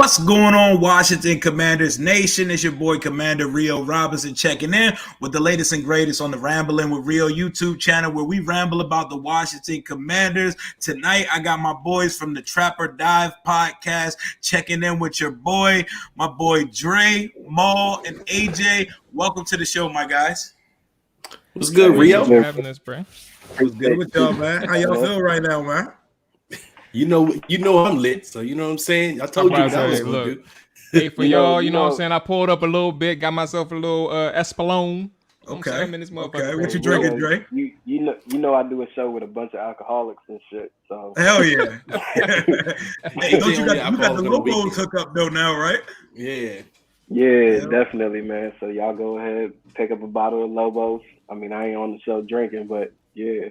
What's going on, Washington Commanders Nation? It's your boy Commander Rio Robinson checking in with the latest and greatest on the Rambling with Rio YouTube channel, where we ramble about the Washington Commanders. Tonight, I got my boys from the Trapper Dive podcast checking in with your boy, my boy Dre, Mual, and AJ. Welcome to the show, my guys. What's good, Rio? Thanks for having us, bro. What's good with y'all, man? How y'all feel right now, man? You know I'm lit, so you know what I'm saying? I told you that was good. Hey, for y'all, you know what I'm saying? I pulled up a little bit, got myself a little Espolone. Okay. I'm in this motherfucker. Okay, what you drinking, Dre? You know I do a show with a bunch of alcoholics and shit. So hell yeah. Hey, don't you got the Lobos hook up though now, right? Yeah, definitely, man. So y'all go ahead, pick up a bottle of Lobos. I mean, I ain't on the show drinking, but yeah.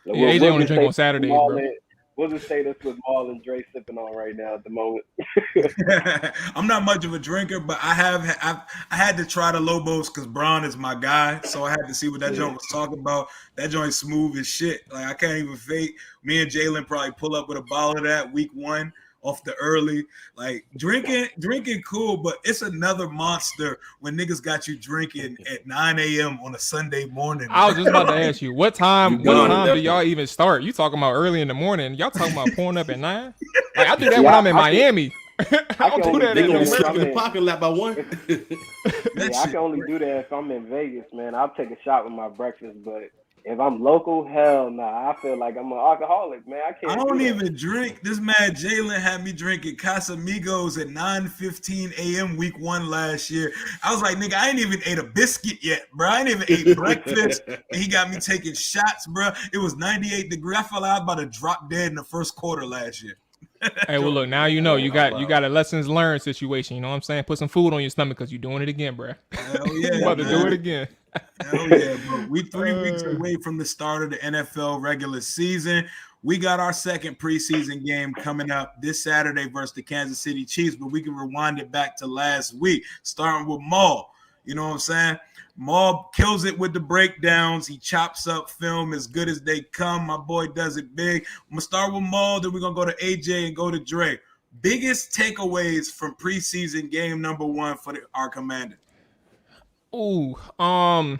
So AJ only drink on Saturdays, bro. We'll just say that's what Mual and Dre sipping on right now at the moment. I'm not much of a drinker, but I had to try the Lobos because Braun is my guy, so I had to see what that joint was talking about. That joint smooth as shit. Like I can't even fake. Me and Jalen probably pull up with a bottle of that week one off the early. Like drinking cool, but it's another monster when niggas got you drinking at 9 a.m. on a Sunday morning. I was just about to ask you, what time do y'all even start? You talking about early in the morning? Y'all talking about pulling up at 9? Like I do that when I'm in Miami. I don't do that. They gonna be sleeping in the parking lot by 1. I can only do that if I'm in Vegas, man. I'll take a shot with my breakfast, but if I'm local, hell nah. I feel like I'm an alcoholic, man. I don't even drink. This man Jalen had me drinking Casamigos at 9:15 a.m. week 1 last year. I was like, nigga, I ain't even ate a biscuit yet, bro. I ain't even ate breakfast. And he got me taking shots, bro. It was 98 degrees. I felt like I was about to drop dead in the first quarter last year. Hey, well, look, now you know you got a lessons learned situation. You know what I'm saying? Put some food on your stomach because you're doing it again, bro. Hell yeah, you about to do it again. Hell yeah, bro. We 3 weeks away from the start of the NFL regular season. We got our second preseason game coming up this Saturday versus the Kansas City Chiefs, but we can rewind it back to last week, starting with Mual. You know what I'm saying? Mual kills it with the breakdowns. He chops up film as good as they come. My boy does it big. I'm going to start with Mual, then we're going to go to AJ and go to Dre. Biggest takeaways from preseason game number 1 for our Commanders. Ooh, I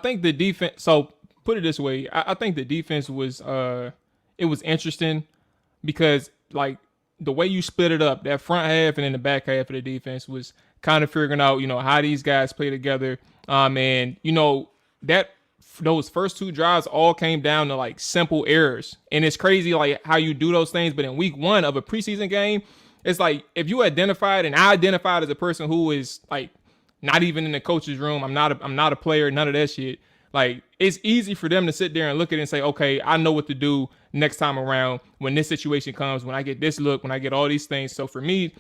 think the defense. So put it this way, I think the defense was it was interesting because like the way you split it up, that front half and then the back half of the defense was kind of figuring out, how these guys play together. And that those first 2 drives all came down to like simple errors, and it's crazy like how you do those things. But in week 1 of a preseason game, it's like if you identified, and I identified as a person who is like not even in the coach's room. I'm not a player, none of that shit. Like, it's easy for them to sit there and look at it and say, okay, I know what to do next time around when this situation comes, when I get this look, when I get all these things. So for me,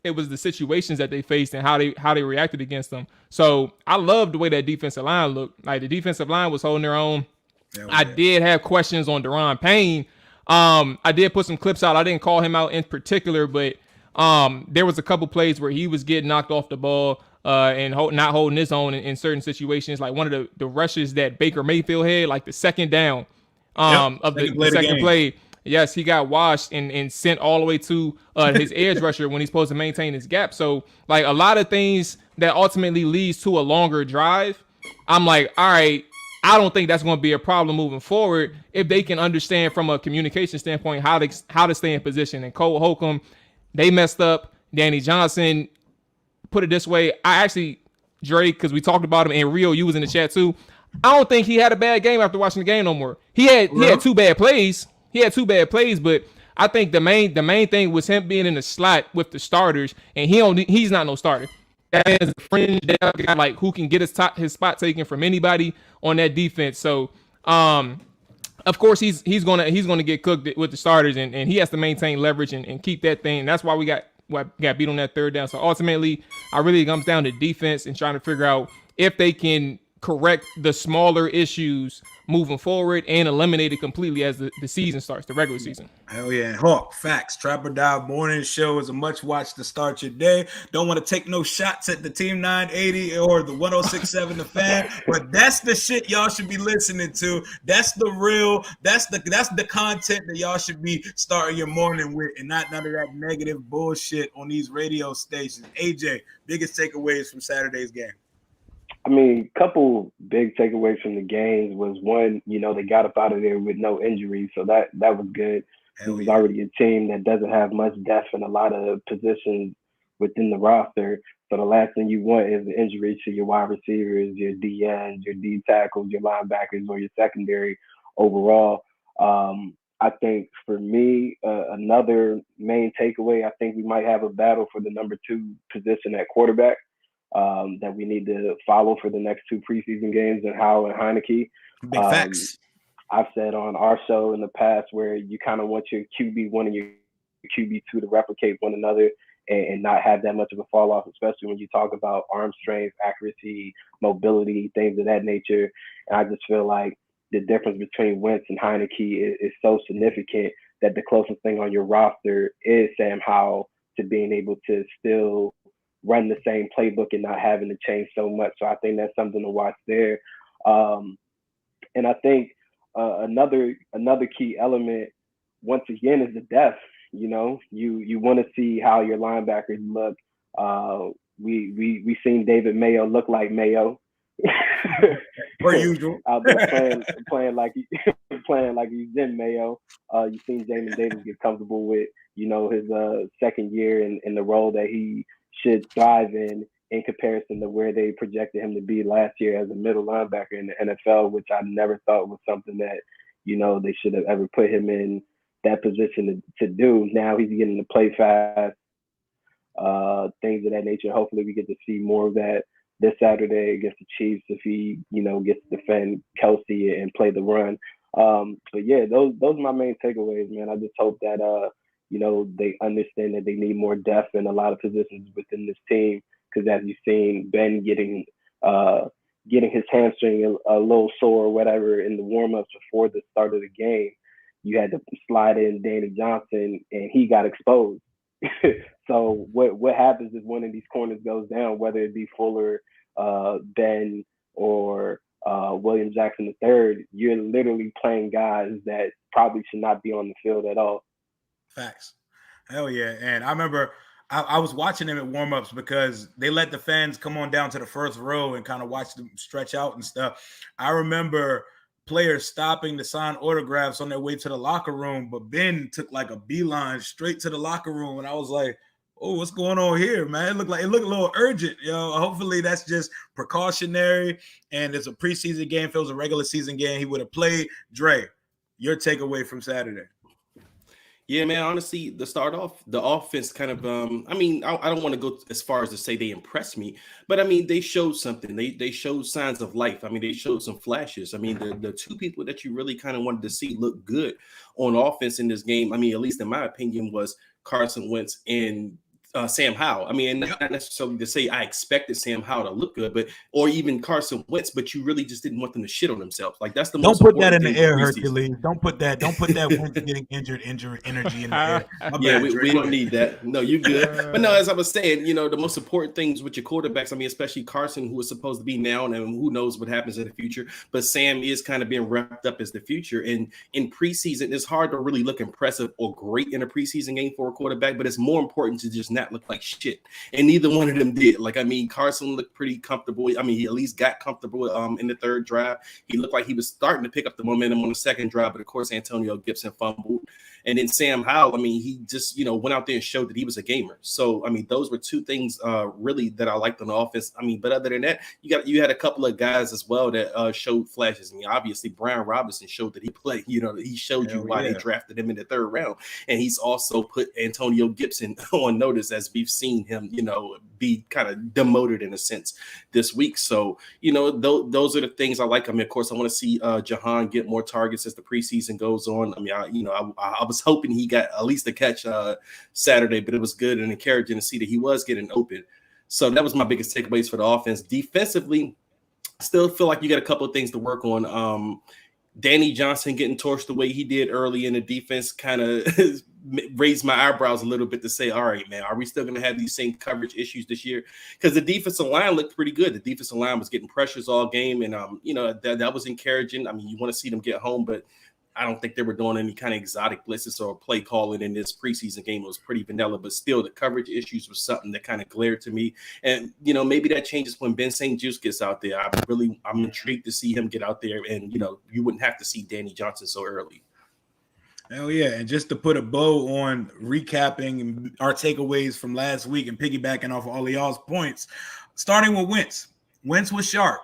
it was the situations that they faced and how they reacted against them. So I loved the way that defensive line looked. Like, the defensive line was holding their own. I did have questions on Daron Payne. I did put some clips out. I didn't call him out in particular, but there was a couple plays where he was getting knocked off the ball. And not holding his own in certain situations, like one of the rushes that Baker Mayfield had, like the second down of the second play. Yes, he got washed and sent all the way to his edge rusher when he's supposed to maintain his gap. So, like, a lot of things that ultimately leads to a longer drive. I'm like, all right, I don't think that's going to be a problem moving forward if they can understand from a communication standpoint how to stay in position. And Cole Holcomb, they messed up. Danny Johnson. Put it this way, I actually, Drake, because we talked about him, and Rio, you was in the chat too. I don't think he had a bad game after watching the game no more. He had 2 bad plays. But I think the main thing was him being in the slot with the starters, and he's not no starter. That is a fringe guy, like, who can get his spot taken from anybody on that defense. So, of course, he's gonna get cooked with the starters, and he has to maintain leverage and keep that thing. That's why we got beat on that third down. So ultimately, I really comes down to defense and trying to figure out if they can correct the smaller issues moving forward and eliminate it completely as the season starts, the regular season. Hell yeah. Hawk, facts. Trapper Dive morning show is a much watch to start your day. Don't want to take no shots at the Team 980 or the 1067 The Fan, but that's the shit y'all should be listening to. That's the real, that's the content that y'all should be starting your morning with, and not none of that negative bullshit on these radio stations. AJ, biggest takeaways from Saturday's game? I mean, a couple big takeaways from the games was one, they got up out of there with no injuries, so that was good. It was already a team that doesn't have much depth in a lot of positions within the roster. So the last thing you want is the injury to your wide receivers, your DNs, your D tackles, your linebackers, or your secondary overall. I think for me, another main takeaway, I think we might have a battle for the number 2 position at quarterback. That we need to follow for the next 2 preseason games, and Howell and Heineke. Big facts. I've said on our show in the past where you kind of want your QB1 and your QB2 to replicate one another and not have that much of a fall off, especially when you talk about arm strength, accuracy, mobility, things of that nature. And I just feel like the difference between Wentz and Heineke is so significant that the closest thing on your roster is Sam Howell to being able to still run the same playbook and not having to change so much. So I think that's something to watch there. And I think another key element, once again, is the depth. You want to see how your linebackers look. We seen David Mayo look like Mayo. Per usual. Out there playing like he's in Mayo. You've seen Jamin Davis get comfortable with, his second year in the role that he should thrive in comparison to where they projected him to be last year as a middle linebacker in the NFL, which I never thought was something that, they should have ever put him in that position to do. Now he's getting to play fast, things of that nature. Hopefully we get to see more of that this Saturday against the Chiefs if he, gets to defend Kelsey and play the run. But yeah, those are my main takeaways, man. I just hope that, they understand that they need more depth in a lot of positions within this team. Because as you've seen, Ben getting his hamstring a little sore or whatever in the warm-ups before the start of the game, you had to slide in Danny Johnson, and he got exposed. So what happens is one of these corners goes down, whether it be Fuller, Ben, or William Jackson III, you're literally playing guys that probably should not be on the field at all. Facts. Hell yeah. And I remember I was watching them at warm-ups because they let the fans come on down to the first row and kind of watch them stretch out and stuff. I remember players stopping to sign autographs on their way to the locker room, but Ben took like a beeline straight to the locker room. And I was like, oh, what's going on here, man? It looked a little urgent. Hopefully that's just precautionary. And it's a preseason game. If it was a regular season game, he would have played. Dre, your takeaway from Saturday. Yeah, man, honestly, the offense kind of, I don't want to go as far as to say they impressed me, but they showed something. They showed signs of life. They showed some flashes. The 2 people that you really kind of wanted to see look good on offense in this game, at least in my opinion, was Carson Wentz and Sam Howell. Not necessarily to say I expected Sam Howell to look good, or even Carson Wentz, but you really just didn't want them to shit on themselves. Like that's the most. Don't put that in the air, Hercules. Don't put that Wentz getting injured energy in the air. Yeah, we don't need that. No, you good. But no, as I was saying, the most important things with your quarterbacks, especially Carson, who is supposed to be now, and who knows what happens in the future. But Sam is kind of being wrapped up as the future. And in preseason, it's hard to really look impressive or great in a preseason game for a quarterback, but it's more important to just not look like shit, and neither one of them did. Carson looked pretty comfortable. He at least got comfortable in the third drive. He looked like he was starting to pick up the momentum on the second drive, but of course Antonio Gibson fumbled. And then Sam Howell, he just went out there and showed that he was a gamer. So those were 2 things really that I liked on the offense. But other than that, you had a couple of guys as well that showed flashes. Obviously Brian Robinson showed that he played. He showed you why they drafted him in the 3rd round, and he's also put Antonio Gibson on notice as we've seen him, be kind of demoted in a sense this week. So those are the things I like. Of course, I want to see Jahan get more targets as the preseason goes on. I was hoping he got at least a catch Saturday, but it was good and encouraging to see that he was getting open. So that was my biggest takeaways for the offense. Defensively, Still feel like you got a couple of things to work on. Danny Johnson getting torched the way he did early in the defense kind of raised my eyebrows a little bit to say, all right, man, are we still going to have these same coverage issues this year? Because the defensive line looked pretty good. The defensive line was getting pressures all game, and that was encouraging. I mean, you want to see them get home, but I don't think they were doing any kind of exotic blitzes or play calling in this preseason game. It was pretty vanilla, but still the coverage issues was something that kind of glared to me. And, maybe that changes when Ben St. Juste gets out there. I'm intrigued to see him get out there, and, you wouldn't have to see Danny Johnson so early. Hell yeah. And just to put a bow on recapping our takeaways from last week and piggybacking off all of y'all's points, starting with Wentz. Wentz was sharp.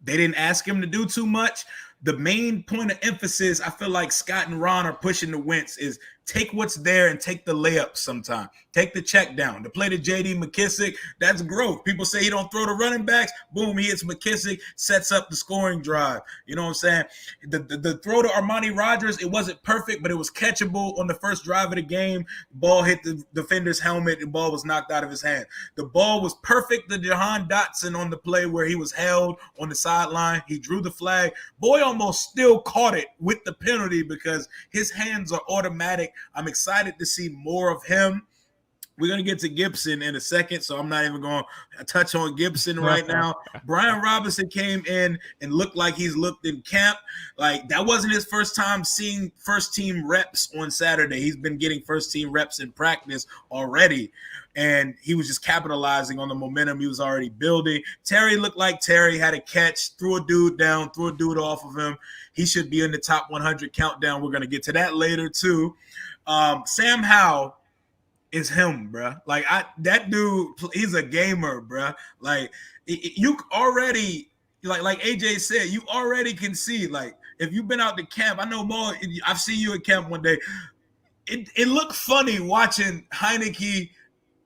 They didn't ask him to do too much. The main point of emphasis, I feel like Scott and Ron are pushing the Wentz, is take what's there and take the layup sometime. Take the check down. To play to J.D. McKissick, that's growth. People say he don't throw to running backs. Boom, he hits McKissick, sets up the scoring drive. You know what I'm saying? The throw to Armani Rogers, it wasn't perfect, but it was catchable on the first drive of the game. The ball hit the defender's helmet. The ball was knocked out of his hand. The ball was perfect to Jahan Dotson on the play where he was held on the sideline. He drew the flag. Boy almost still caught it with the penalty because his hands are automatic. I'm excited to see more of him. We're going to get to Gibson in a second, so I'm not even going to touch on Gibson right now. Brian Robinson came in and looked like he's looked in camp. Like, that wasn't his first time seeing first-team reps on Saturday. He's been getting first-team reps in practice already, and he was just capitalizing on the momentum he was already building. Terry looked like Terry had a catch, threw a dude down, threw a dude off of him. He should be in the top 100 countdown. We're going to get to that later, too. Sam Howell is him, bruh. Like, that dude, he's a gamer, bruh. Like, you already, like AJ said, you already can see, like, if you've been out to camp, I know more, I've seen you at camp one day. It looked funny watching Heineke,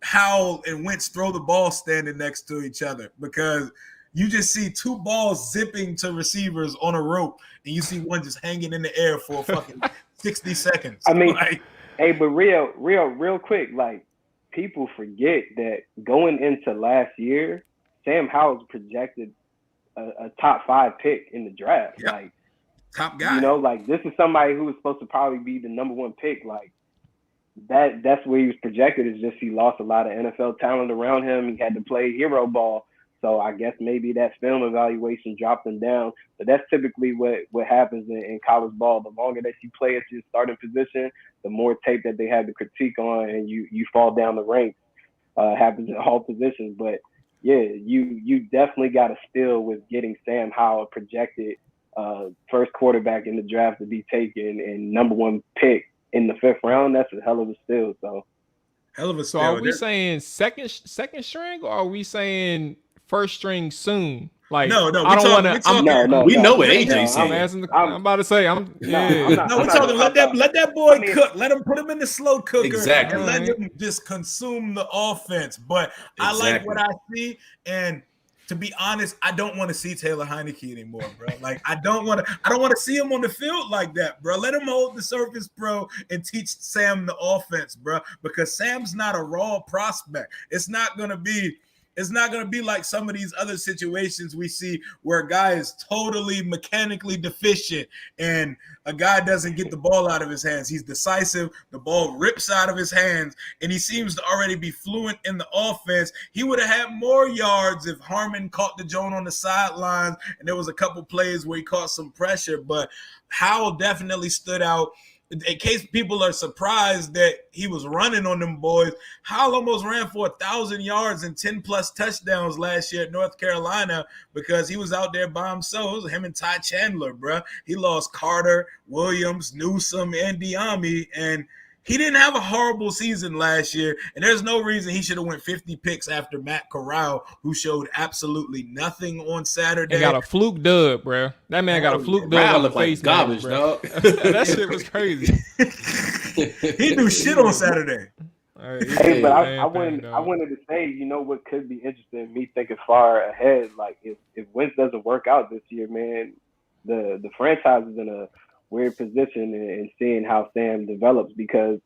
Howell, and Wentz throw the ball standing next to each other because you just see two balls zipping to receivers on a rope, and you see one just hanging in the air for fucking 60 seconds. I mean, like, hey, but real quick, like, people forget that going into last year, Sam Howell's projected a top 5 pick in the draft. Yep. Like, top guy. Like, this is somebody who was supposed to probably be the number 1 pick. Like, that's where he was projected. Is just he lost a lot of NFL talent around him. He had to play hero ball. So I guess maybe that film evaluation dropped him down. But that's typically what happens in college ball. The longer that you play at your starting position, the more tape that they have to critique on, and you fall down the ranks. Happens in all positions. But, yeah, you definitely got a steal with getting Sam Howell projected first quarterback in the draft to be taken and number 1 pick in the 5th round. That's a hell of a steal. So, hell of a steal. So are we saying second string, or are we saying first string soon? Like, no, I don't want to. We know what AJ's saying. I'm about to say, we're talking. Let that boy cook. Let him put him in the slow cooker. Exactly. And let him just consume the offense. But I like what I see, and to be honest, I don't want to see Taylor Heineke anymore, bro. Like, I don't want to see him on the field like that, bro. Let him hold the surface, bro, and teach Sam the offense, bro. Because Sam's not a raw prospect. It's not gonna be like some of these other situations we see where a guy is totally mechanically deficient and a guy doesn't get the ball out of his hands. He's decisive. The ball rips out of his hands, and he seems to already be fluent in the offense. He would have had more yards if Harmon caught the joint on the sidelines, and there was a couple plays where he caught some pressure, but Howell definitely stood out. In case people are surprised that he was running on them boys, Howell almost ran for 1,000 yards and 10-plus touchdowns last year at North Carolina because he was out there by himself. It was him and Ty Chandler, bro. He lost Carter, Williams, Newsome, and Diami, and he didn't have a horrible season last year, and there's no reason he should have went 50 picks after Matt Corral, who showed absolutely nothing on Saturday. He got a fluke dub, bro. That man got a fluke dub on the face, like garbage, dog. That shit was crazy. He do shit on Saturday. Hey, but I wanted to say, you know what could be interesting, me thinking far ahead, like if Wentz doesn't work out this year, man, the franchise is in a weird position and seeing how Sam develops, because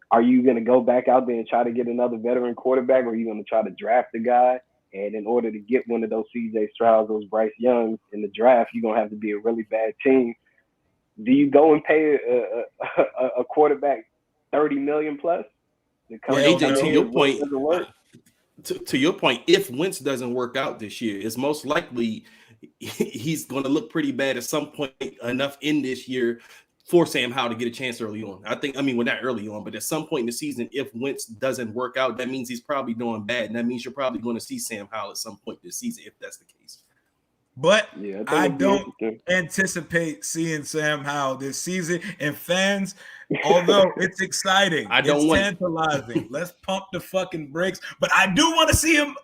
are you going to go back out there and try to get another veteran quarterback, or are you going to try to draft a guy And in order to get one of those C.J. Strouds, those Bryce Youngs in the draft, you're going to have to be a really bad team. Do you go and pay a quarterback $30 million plus? AJ, to your point, to your point, if Wentz doesn't work out this year, it's most likely he's going to look pretty bad at some point enough in this year for Sam Howell to get a chance early on. Well, not early on, but at some point in the season, if Wentz doesn't work out, that means he's probably doing bad. And that means you're probably going to see Sam Howell at some point this season, if that's the case. But I don't anticipate seeing Sam Howell this season. And fans, although it's exciting, it's tantalizing. Let's pump the fucking brakes. But I do want to see him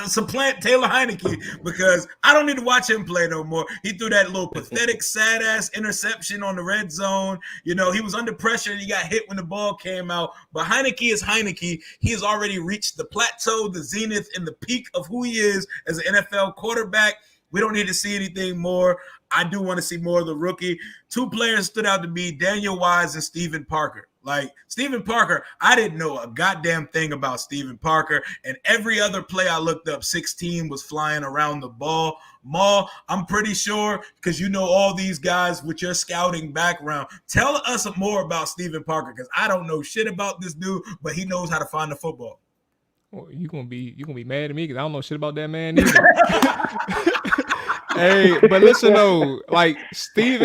supplant Taylor Heineke because I don't need to watch him play no more. He threw that little pathetic, sad-ass interception on the red zone. You know, he was under pressure and he got hit when the ball came out. But Heineke is Heineke. He has already reached the plateau, the zenith, and the peak of who he is as an NFL quarterback. We don't need to see anything more. I do want to see more of the rookie. Two players stood out to me, Daniel Wise and Steven Parker. Like, Steven Parker, I didn't know a goddamn thing about Steven Parker, and every other play I looked up, 16 was flying around the ball. Mual, I'm pretty sure, because you know all these guys with your scouting background, tell us more about Steven Parker, because I don't know shit about this dude, but he knows how to find the football. Well, you gonna be mad at me because I don't know shit about that man either. Hey, but listen though, like Steve,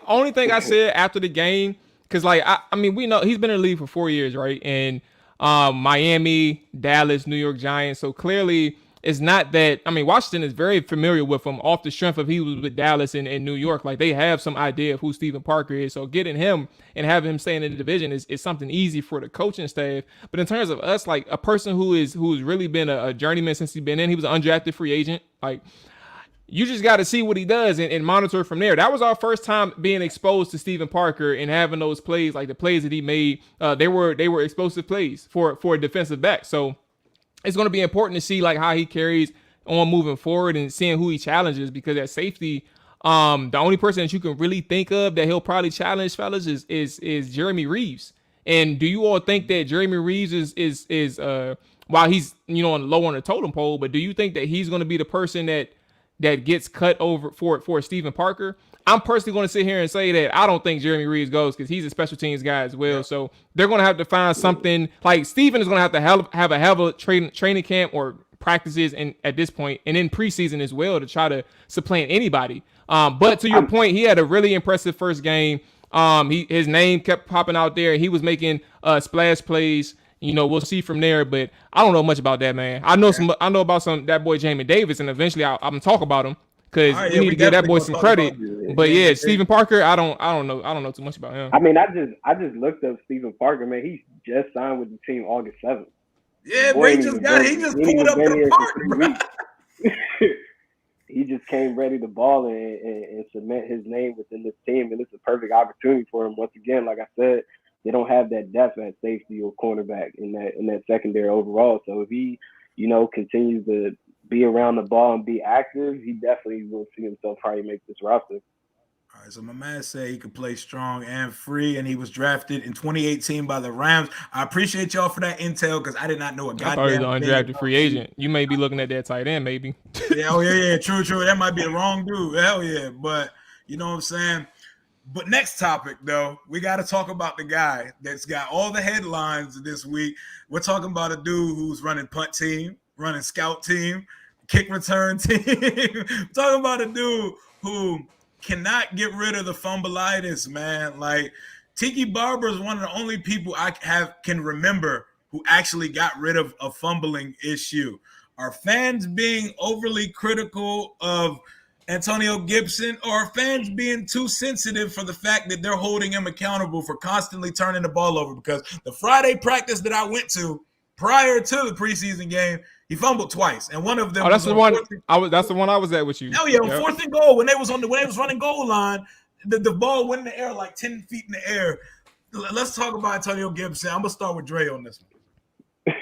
only thing I said after the game, because like I mean we know he's been in the league for 4 years, right? And Miami, Dallas, New York Giants. So clearly it's not that. I mean, Washington is very familiar with him off the strength of he was with Dallas and New York. Like they have some idea of who Steven Parker is. So getting him and having him stay in the division is something easy for the coaching staff. But in terms of us, like a person who's really been a journeyman since he's been in, he was an undrafted free agent. Like you just got to see what he does and monitor from there. That was our first time being exposed to Steven Parker and having those plays, like the plays that he made. They were explosive plays for a defensive back. So it's going to be important to see like how he carries on moving forward and seeing who he challenges, because at safety, the only person that you can really think of that he'll probably challenge, fellas, is Jeremy Reeves. And do you all think that Jeremy Reeves is while he's low on the totem pole, but do you think that he's going to be the person that gets cut over for Steven Parker? I'm personally going to sit here and say that I don't think Jeremy Reeves goes because he's a special teams guy as well. Yeah. So they're going to have to find something. Like Steven is going to have a hell of a training camp or practices at this point, and in preseason as well, to try to supplant anybody. But to your point, he had a really impressive first game. His name kept popping out there. He was making splash plays. We'll see from there, but I don't know much about that man. I know about that boy Jamin Davis, and eventually I'm gonna talk about him because we need to give that boy some credit. But yeah, Steven Parker, I don't know too much about him. I mean, I just looked up Steven Parker, man. He just signed with the team August 7th. Yeah, boy, he just pulled up the park. He just came ready to ball and cement his name within this team, and it's a perfect opportunity for him. Once again, like I said, they don't have that depth at safety or cornerback in that secondary overall. So if he, continues to be around the ball and be active, he definitely will see himself probably make this roster. All right, so my man said he could play strong and free, and he was drafted in 2018 by the Rams. I appreciate y'all for that intel because I did not know a goddamn. I thought he was an undrafted free agent. You may be looking at that tight end, maybe. Yeah, true. That might be the wrong dude. Hell yeah, but you know what I'm saying. But next topic, though, we got to talk about the guy that's got all the headlines this week. We're talking about a dude who's running punt team, running scout team, kick return team. Talking about a dude who cannot get rid of the fumbleitis, man. Like, Tiki Barber is one of the only people I can remember who actually got rid of a fumbling issue. Are fans being overly critical of Antonio Gibson, or are fans being too sensitive for the fact that they're holding him accountable for constantly turning the ball over? Because the Friday practice that I went to prior to the preseason game, he fumbled twice, and one of them. Oh, that's the one. That's the one I was at with you. Hell yeah, on 4th and goal when they was running goal line, the ball went in the air like 10 feet in the air. Let's talk about Antonio Gibson. I'm gonna start with Dre on this one.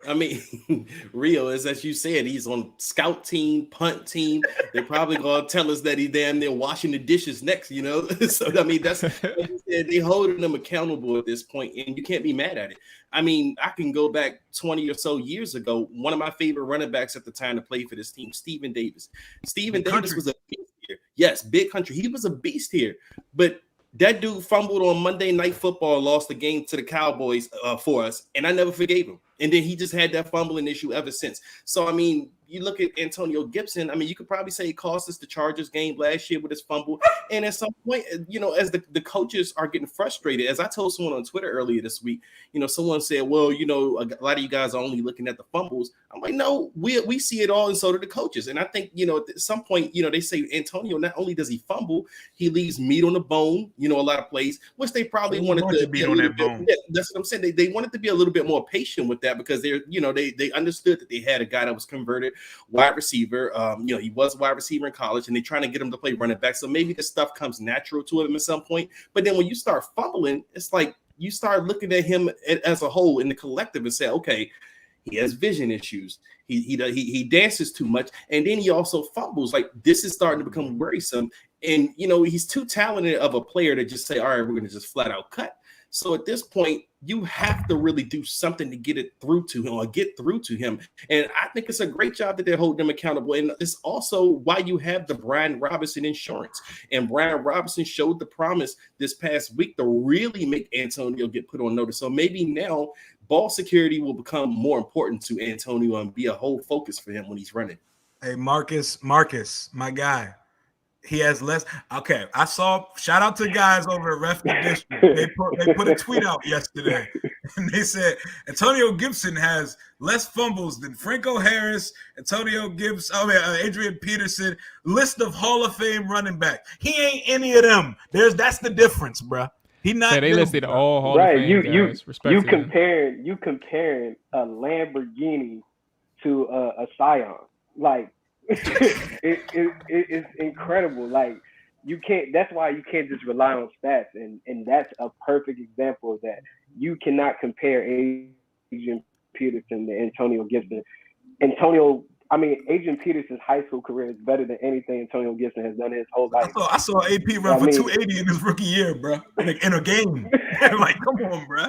I mean, Rio is, as you said, he's on scout team, punt team. They're probably gonna tell us that he's damn near washing the dishes next, you know. So I mean, that's like you said, they holding him accountable at this point, and you can't be mad at it. I mean, I can go back 20 or so years ago. One of my favorite running backs at the time to play for this team, Stephen Davis. Stephen Davis was a beast here. Yes, big country. He was a beast here, but that dude fumbled on Monday Night Football, lost the game to the Cowboys for us, and I never forgave him. And then he just had that fumbling issue ever since. So, I mean, you look at Antonio Gibson, I mean, you could probably say he cost us the Chargers game last year with his fumble. And at some point, you know, as the coaches are getting frustrated, as I told someone on Twitter earlier this week, you know, someone said, well, you know, a lot of you guys are only looking at the fumbles. I'm like, no, we see it all, and so do the coaches. And I think, you know, at some point, you know, they say Antonio, not only does he fumble, he leaves meat on the bone, you know, a lot of plays, which they probably wanted to be on that bone. Yeah, that's what I'm saying. They wanted to be a little bit more patient with that because they're, you know, they understood that they had a guy that was converted wide receiver. You know, he was a wide receiver in college, and they're trying to get him to play running back. So maybe this stuff comes natural to him at some point. But then when you start fumbling, it's like you start looking at him as a whole in the collective and say, okay, he has vision issues. He dances too much, and then he also fumbles. Like, this is starting to become worrisome. And you know, he's too talented of a player to just say, all right, we're going to just flat out cut. So at this point, you have to really do something to get it through to him, or get through to him. And I think it's a great job that they're holding him accountable. And it's also why you have the Brian Robinson insurance. And Brian Robinson showed the promise this past week to really make Antonio get put on notice. So maybe now ball security will become more important to Antonio and be a whole focus for him when he's running. Hey, Marcus, my guy. He has less. Okay, I saw. Shout out to guys over at Ref the District. They put a tweet out yesterday, and they said Antonio Gibson has less fumbles than Franco Harris, Adrian Peterson. List of Hall of Fame running back. He ain't any of them. That's the difference, bro. He not. Yeah, they listed all Hall of Fame guys. You comparing a Lamborghini to a Scion, like. It's incredible. Like, you can't. That's why you can't just rely on stats, and that's a perfect example of that. You cannot compare Adrian Peterson to Antonio Gibson. Adrian Peterson's high school career is better than anything Antonio Gibson has done his whole life. I saw AP run for 280 in his rookie year, bro. In a game. Like, come on, bro.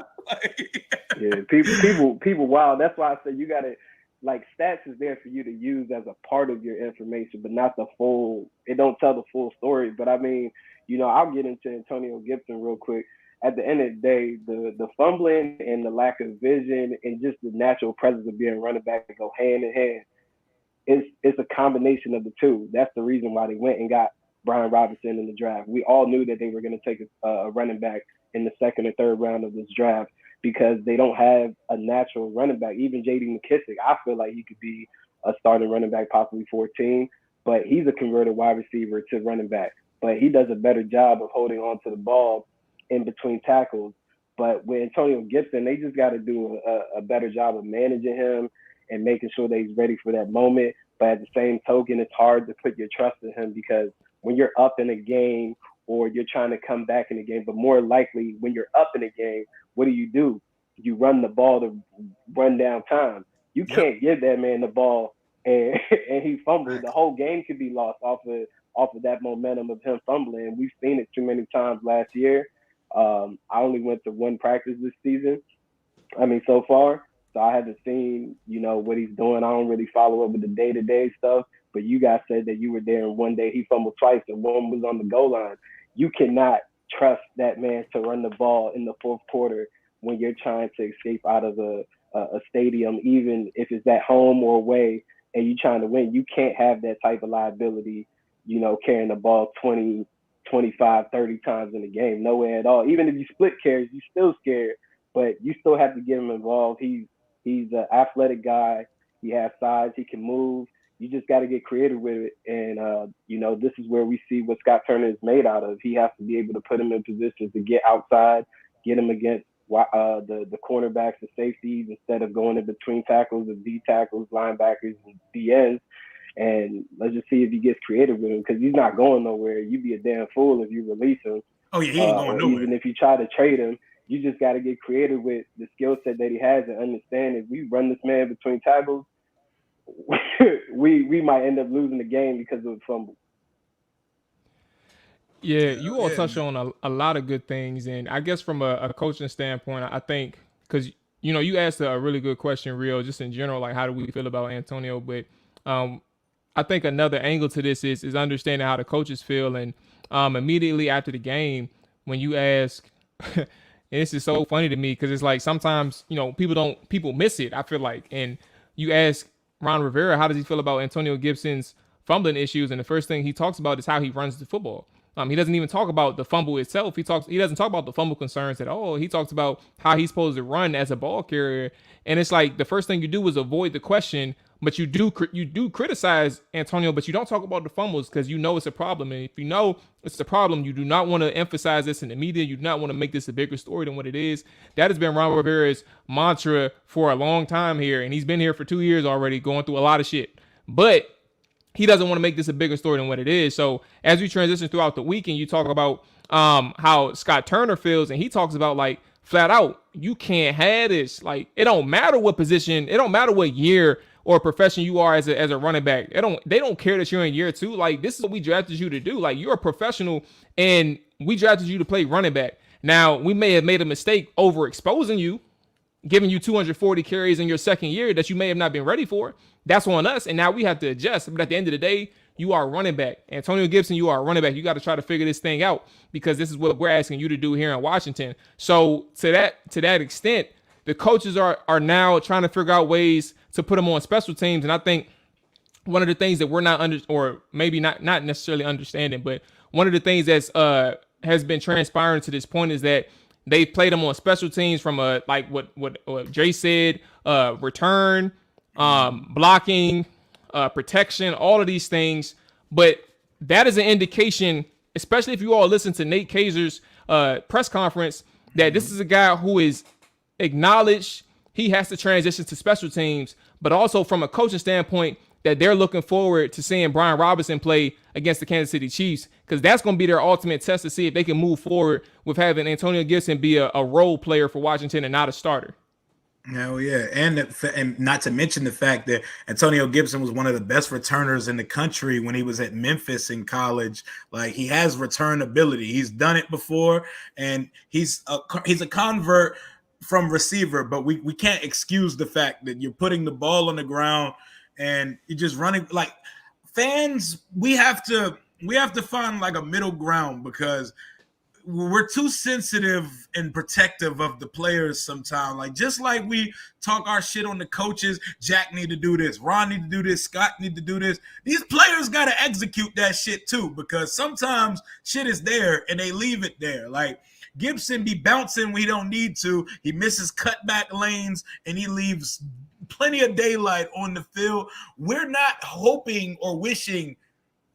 Yeah, people. Wow. That's why I said you gotta. Like, stats is there for you to use as a part of your information, but not the full. It don't tell the full story. But I mean, you know, I'll get into Antonio Gibson real quick. At the end of the day, the fumbling and the lack of vision and just the natural presence of being running back that go hand in hand. It's a combination of the two. That's the reason why they went and got Brian Robinson in the draft. We all knew that they were going to take a running back in the second or third round of this draft, because they don't have a natural running back. Even J.D. McKissick, I feel like he could be a starting running back, possibly 14, but he's a converted wide receiver to running back. But he does a better job of holding on to the ball in between tackles. But with Antonio Gibson, they just got to do a better job of managing him and making sure that he's ready for that moment. But at the same token, it's hard to put your trust in him, because when you're up in a game or you're trying to come back in a game, but more likely when you're up in a game, what do? You run the ball to run down time. You can't give that man the ball and he fumbled. The whole game could be lost off of that momentum of him fumbling. We've seen it too many times last year. I only went to one practice this season. So far. So I haven't seen, you know, what he's doing. I don't really follow up with the day-to-day stuff. But you guys said that you were there, and one day he fumbled twice and one was on the goal line. You cannot trust that man to run the ball in the fourth quarter when you're trying to escape out of a stadium, even if it's at home or away, and you're trying to win. You can't have that type of liability, you know, carrying the ball 20, 25, 30 times in a game. No way at all. Even if you split carries, you're still scared, but you still have to get him involved. He's an athletic guy. He has size. He can move. You just got to get creative with it. And, you know, this is where we see what Scott Turner is made out of. He has to be able to put him in positions to get outside, get him against the cornerbacks and safeties instead of going in between tackles and D tackles, linebackers, and DNs. And let's just see if he gets creative with him, because he's not going nowhere. You'd be a damn fool if you release him. Oh, yeah, he ain't going nowhere. Even if you try to trade him, you just got to get creative with the skill set that he has and understand if we run this man between tackles, we might end up losing the game because of a fumble. Yeah, you all touched on a lot of good things. And I guess from a coaching standpoint, I think, because, you asked a really good question, Real, just in general, like, how do we feel about Antonio? But I think another angle to this is understanding how the coaches feel. And immediately after the game, when you ask, and this is so funny to me because it's like sometimes, people miss it, I feel like. And you ask Ron Rivera, how does he feel about Antonio Gibson's fumbling issues? And the first thing he talks about is how he runs the football. He doesn't even talk about the fumble itself. He doesn't talk about the fumble concerns at all. He talks about how he's supposed to run as a ball carrier. And it's like the first thing you do is avoid the question, but you do criticize Antonio, but you don't talk about the fumbles because it's a problem. And if you know it's a problem, you do not want to emphasize this in the media. You do not want to make this a bigger story than what it is. That has been Ron Rivera's mantra for a long time here. And he's been here for 2 years already, going through a lot of shit. But he doesn't want to make this a bigger story than what it is. So as we transition throughout the week and you talk about how Scott Turner feels, and he talks about, like, flat out, you can't have this. Like, it don't matter what position, it don't matter what year or profession you are as a running back. They don't care that you're in year 2. Like, this is what we drafted you to do. Like, you're a professional and we drafted you to play running back. Now, we may have made a mistake overexposing you, giving you 240 carries in your second year that you may have not been ready for. That's on us, and now we have to adjust. But at the end of the day, you are running back. Antonio Gibson, you are a running back. You got to try to figure this thing out because this is what we're asking you to do here in Washington. So to that extent, the coaches are now trying to figure out ways to put them on special teams. And I think one of the things that we're not or maybe not necessarily understanding, but one of the things that's has been transpiring to this point is that they played them on special teams from like what Dre said, return, blocking, protection, all of these things. But that is an indication, especially if you all listen to Nate Kazer's press conference, that this is a guy who is acknowledged he has to transition to special teams, but also from a coaching standpoint, that they're looking forward to seeing Brian Robinson play against the Kansas City Chiefs, because that's going to be their ultimate test to see if they can move forward with having Antonio Gibson be a role player for Washington and not a starter. Hell yeah. And not to mention the fact that Antonio Gibson was one of the best returners in the country when he was at Memphis in college. Like, he has return ability. He's done it before, and he's a convert from receiver, but we can't excuse the fact that you're putting the ball on the ground and you're just running. Like, fans, we have to find like a middle ground, because we're too sensitive and protective of the players sometimes. Like, just like we talk our shit on the coaches, Jack need to do this, Ron need to do this, Scott need to do this. These players got to execute that shit too, because sometimes shit is there and they leave it there. Like, Gibson be bouncing when he don't need to. He misses cutback lanes and he leaves plenty of daylight on the field. We're not hoping or wishing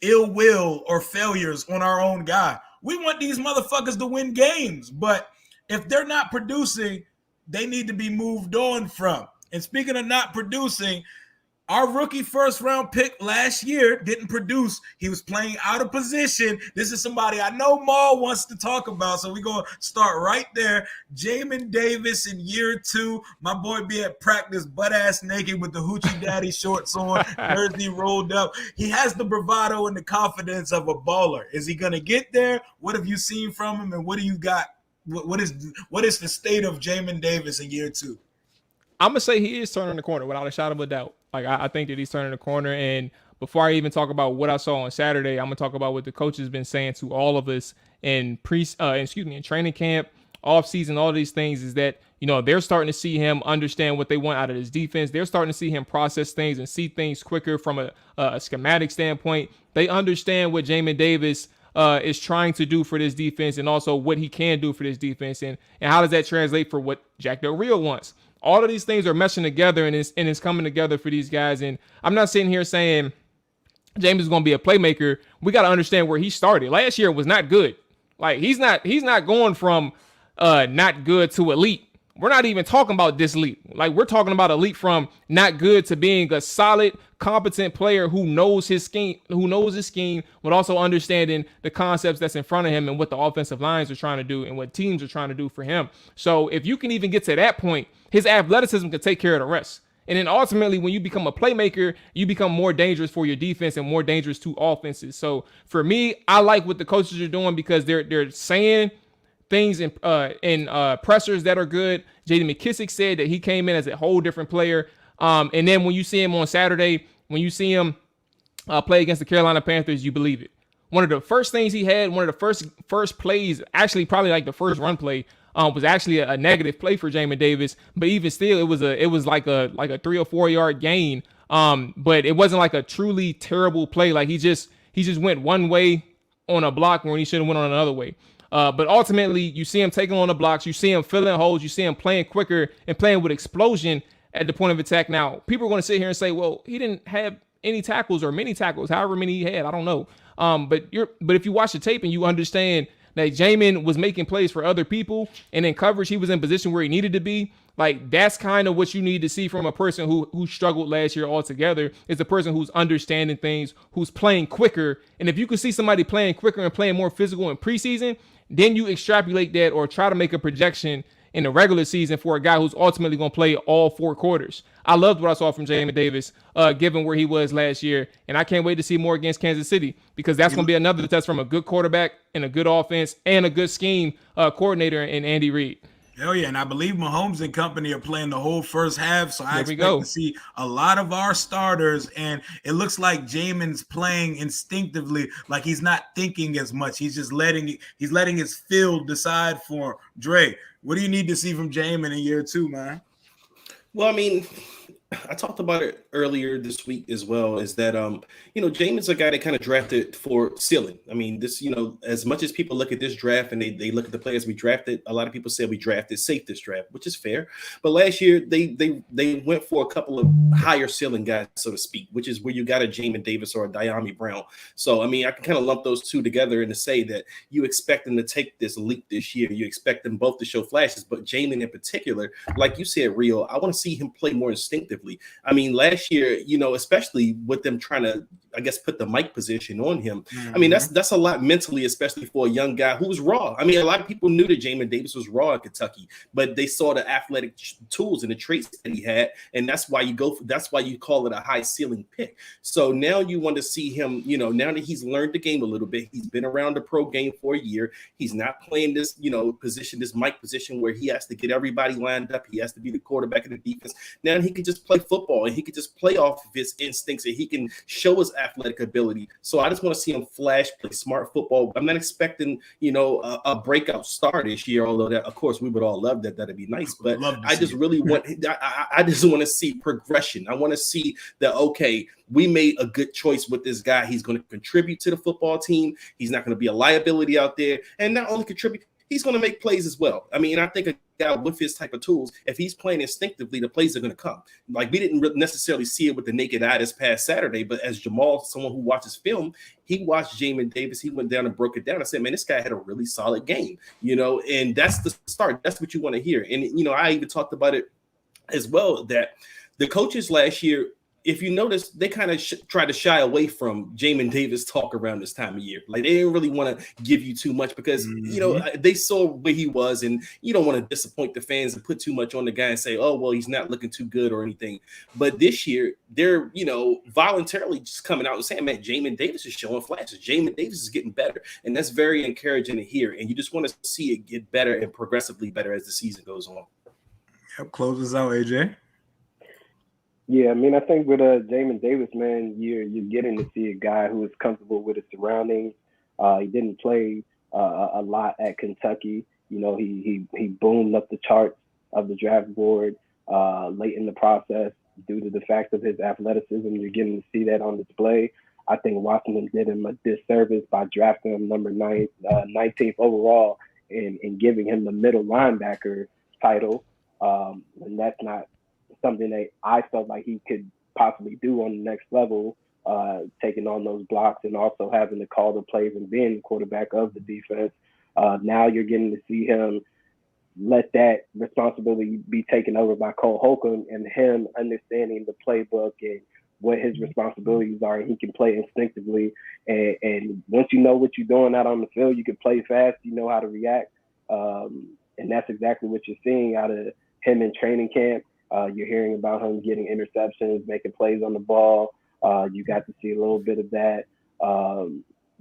ill will or failures on our own guy. We want these motherfuckers to win games, but if they're not producing, they need to be moved on from. And speaking of not producing, our rookie first-round pick last year didn't produce. He was playing out of position. This is somebody I know Mual wants to talk about, so we're going to start right there. Jamin Davis in year 2. My boy be at practice butt-ass naked with the Hoochie Daddy shorts on, jersey rolled up. He has the bravado and the confidence of a baller. Is he going to get there? What have you seen from him, and what do you got? What is the state of Jamin Davis in year 2? I'm going to say he is turning the corner without a shadow of a doubt. Like, I think that he's turning the corner. And before I even talk about what I saw on Saturday, I'm going to talk about what the coach has been saying to all of us in training camp, off season, all of these things, is that, they're starting to see him understand what they want out of his defense. They're starting to see him process things and see things quicker from a schematic standpoint. They understand what Jamin Davis is trying to do for this defense, and also what he can do for this defense. And how does that translate for what Jack Del Rio wants? All of these things are meshing together, and it's coming together for these guys. And I'm not sitting here saying James is going to be a playmaker. We got to understand where he started. Last year was not good. Like, he's not going from not good to elite. we're not even talking about this leap. Like, we're talking about a leap from not good to being a solid, competent player who knows his scheme, but also understanding the concepts that's in front of him and what the offensive lines are trying to do and what teams are trying to do for him. So if you can even get to that point, his athleticism can take care of the rest. And then ultimately, when you become a playmaker, you become more dangerous for your defense and more dangerous to offenses. So for me, I like what the coaches are doing because they're saying things in pressers that are good. J.D. McKissick said that he came in as a whole different player. And then when you see him on Saturday, when you see him play against the Carolina Panthers, you believe it. One of the first things he had, one of the first plays, actually probably like the first run play, was actually a negative play for Jamin Davis, but even still, it was like a 3 or 4 yard gain. But it wasn't like a truly terrible play. Like he just went one way on a block when he should have went on another way. But ultimately, you see him taking on the blocks, you see him filling holes, you see him playing quicker and playing with explosion at the point of attack. Now, people are going to sit here and say, well, he didn't have any tackles or many tackles, however many he had. I don't know. But if you watch the tape and you understand that Jamin was making plays for other people, and in coverage, he was in position where he needed to be. Like, that's kind of what you need to see from a person who struggled last year altogether, is a person who's understanding things, who's playing quicker. And if you can see somebody playing quicker and playing more physical in preseason, then you extrapolate that or try to make a projection in the regular season for a guy who's ultimately going to play all 4 quarters. I loved what I saw from Jamin Davis, given where he was last year. And I can't wait to see more against Kansas City, because that's going to be another test from a good quarterback and a good offense and a good scheme coordinator in Andy Reid. Hell yeah, and I believe Mahomes and company are playing the whole first half, so I expect to see a lot of our starters, and it looks like Jamin's playing instinctively, like he's not thinking as much. He's just letting his field decide for Dre. What do you need to see from Jamin in year 2, man? Well, I mean, I talked about it earlier this week as well, is that, Jamin's a guy that kind of drafted for ceiling. I mean, this, as much as people look at this draft and they look at the players we drafted, a lot of people said we drafted safe this draft, which is fair. But last year, they went for a couple of higher ceiling guys, so to speak, which is where you got a Jamin Davis or a Diami Brown. So, I mean, I can kind of lump those two together and to say that you expect them to take this leap this year. You expect them both to show flashes, but Jamin in particular, like you said, Rio, I want to see him play more instinctively. I mean, last year, especially with them trying to, I guess, put the mic position on him. Mm-hmm. I mean, that's a lot mentally, especially for a young guy who was raw. I mean, a lot of people knew that Jamin Davis was raw in Kentucky, but they saw the athletic tools and the traits that he had, and that's why you call it a high ceiling pick. So now you want to see him, now that he's learned the game a little bit, he's been around the pro game for a year. He's not playing this, position, this mic position where he has to get everybody lined up. He has to be the quarterback of the defense. Now he can just play football and he can just play off of his instincts and he can show his athletic ability. So I just want to see him flash, play smart football. I'm not expecting, a breakout star this year, although that, of course, we would all love that. That'd be nice. But I just really want, I just want to see progression. I want to see that, okay, we made a good choice with this guy. He's going to contribute to the football team. He's not going to be a liability out there. And not only contribute, he's going to make plays as well. I mean, I think a guy with his type of tools, if he's playing instinctively, the plays are going to come. Like, we didn't necessarily see it with the naked eye this past Saturday, but as Jamal, someone who watches film, he watched Jamin Davis. He went down and broke it down and said, man, this guy had a really solid game, and that's the start. That's what you want to hear. And, I even talked about it as well, that the coaches last year, if you notice, they kind of try to shy away from Jamin Davis talk around this time of year. Like, they didn't really want to give you too much because, they saw where he was, and you don't want to disappoint the fans and put too much on the guy and say, oh, well, he's not looking too good or anything. But this year, they're, voluntarily just coming out and saying, man, Jamin Davis is showing flashes. Jamin Davis is getting better. And that's very encouraging to hear. And you just want to see it get better and progressively better as the season goes on. Yep, close us out, AJ. Yeah, I mean, I think with Jamin Davis, man, you're getting to see a guy who is comfortable with his surroundings. He didn't play a lot at Kentucky. He boomed up the charts of the draft board late in the process due to the fact of his athleticism. You're getting to see that on display. I think Washington did him a disservice by drafting him number 19th overall and giving him the middle linebacker title. And that's not something that I felt like he could possibly do on the next level, taking on those blocks and also having to call the plays and being the quarterback of the defense. Now you're getting to see him let that responsibility be taken over by Cole Holcomb and him understanding the playbook and what his responsibilities are, and he can play instinctively. And once you know what you're doing out on the field, you can play fast, you know how to react. And that's exactly what you're seeing out of him in training camp. You're hearing about him getting interceptions, making plays on the ball. You got to see a little bit of that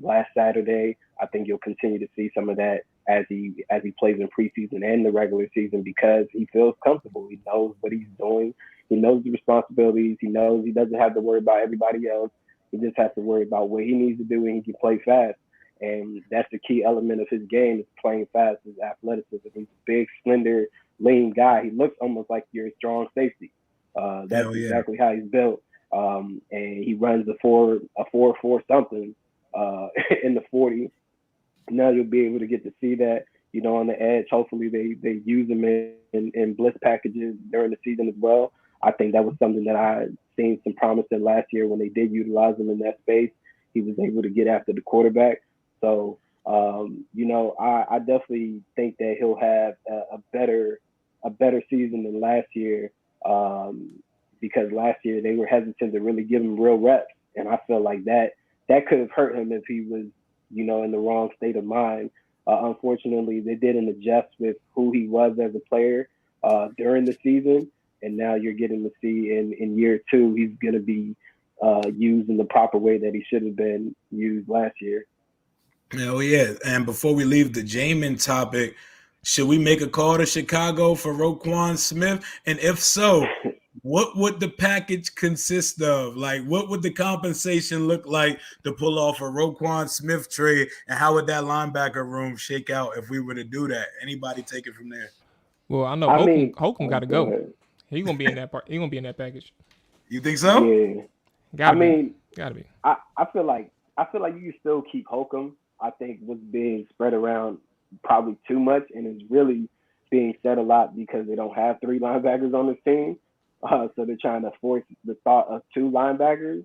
last Saturday. I think you'll continue to see some of that as he plays in preseason and the regular season, because he feels comfortable. He knows what he's doing. He knows the responsibilities. He knows he doesn't have to worry about everybody else. He just has to worry about what he needs to do, and he can play fast. And that's the key element of his game, is playing fast, his athleticism. He's a big, slender, lean guy. He looks almost like your strong safety. That's exactly how he's built. And he runs a 4.4 something in the 40. Now you'll be able to get to see that, on the edge. Hopefully they use him in blitz packages during the season as well. I think that was something that I seen some promise in last year when they did utilize him in that space. He was able to get after the quarterback. So, I definitely think that he'll have a better season than last year, because last year they were hesitant to really give him real reps. And I feel like that could have hurt him if he was, in the wrong state of mind. Unfortunately, they didn't adjust with who he was as a player during the season. And now you're getting to see in year 2, he's going to be used in the proper way that he should have been used last year. Oh, yeah. And before we leave the Jamin topic, should we make a call to Chicago for Roquan Smith? And if so, what would the package consist of? Like, what would the compensation look like to pull off a Roquan Smith trade? And how would that linebacker room shake out if we were to do that? Anybody take it from there? Well, I know Holcomb got to go. He's gonna be in that part. He's gonna be in that package. You think so? Yeah. Gotta be. I feel like you can still keep Holcomb. I think what's being spread around probably too much, and it's really being said a lot because they don't have 3 linebackers on this team. So they're trying to force the thought of 2 linebackers.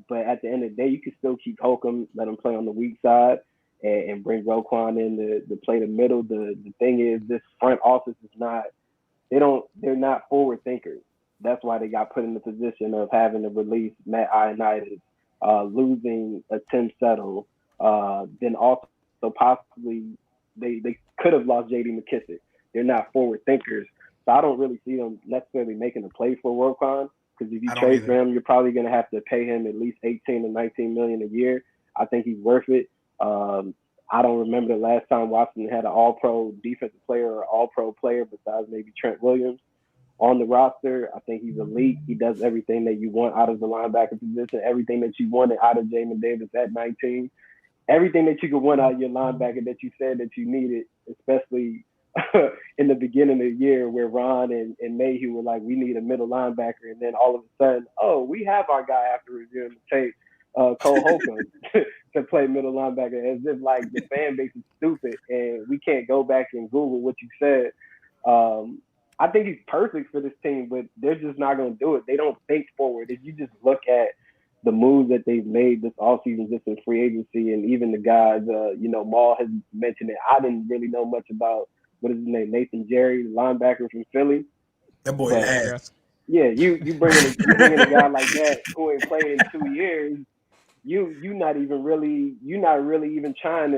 But at the end of the day, you can still keep Holcomb, let him play on the weak side, and bring Roquan in to play the middle. The thing is, this front office is not. They're not forward thinkers. That's why they got put in the position of having to release Matt Ioannidis, losing a Tim Settle, then also possibly they could have lost J.D. McKissick. They're not forward thinkers. So I don't really see them necessarily making a play for Roquan, because if you trade for him, you're probably going to have to pay him at least $18 to $19 million a year. I think he's worth it. I don't remember the last time Washington had an all-pro defensive player or all-pro player besides maybe Trent Williams on the roster. I think he's elite. He does everything that you want out of the linebacker position, everything that you wanted out of Jamin Davis at 19, everything that you could want out of your linebacker that you said that you needed, especially in the beginning of the year where Ron and Mayhew were like, we need a middle linebacker. And then all of a sudden, we have our guy after reviewing the tape, Cole Holcomb, to play middle linebacker, as if like the fan base is stupid and we can't go back and Google what you said. I think he's perfect for this team, but they're just not going to do it. They don't think forward. If you just look at the moves that they've made this offseason, just in free agency, and even the guys, Mual has mentioned it. I didn't really know much about, what is his name, Nathan Jerry, linebacker from Philly. That boy ass. Yeah, you bring in a guy like that who ain't played in 2 years. You're not really even trying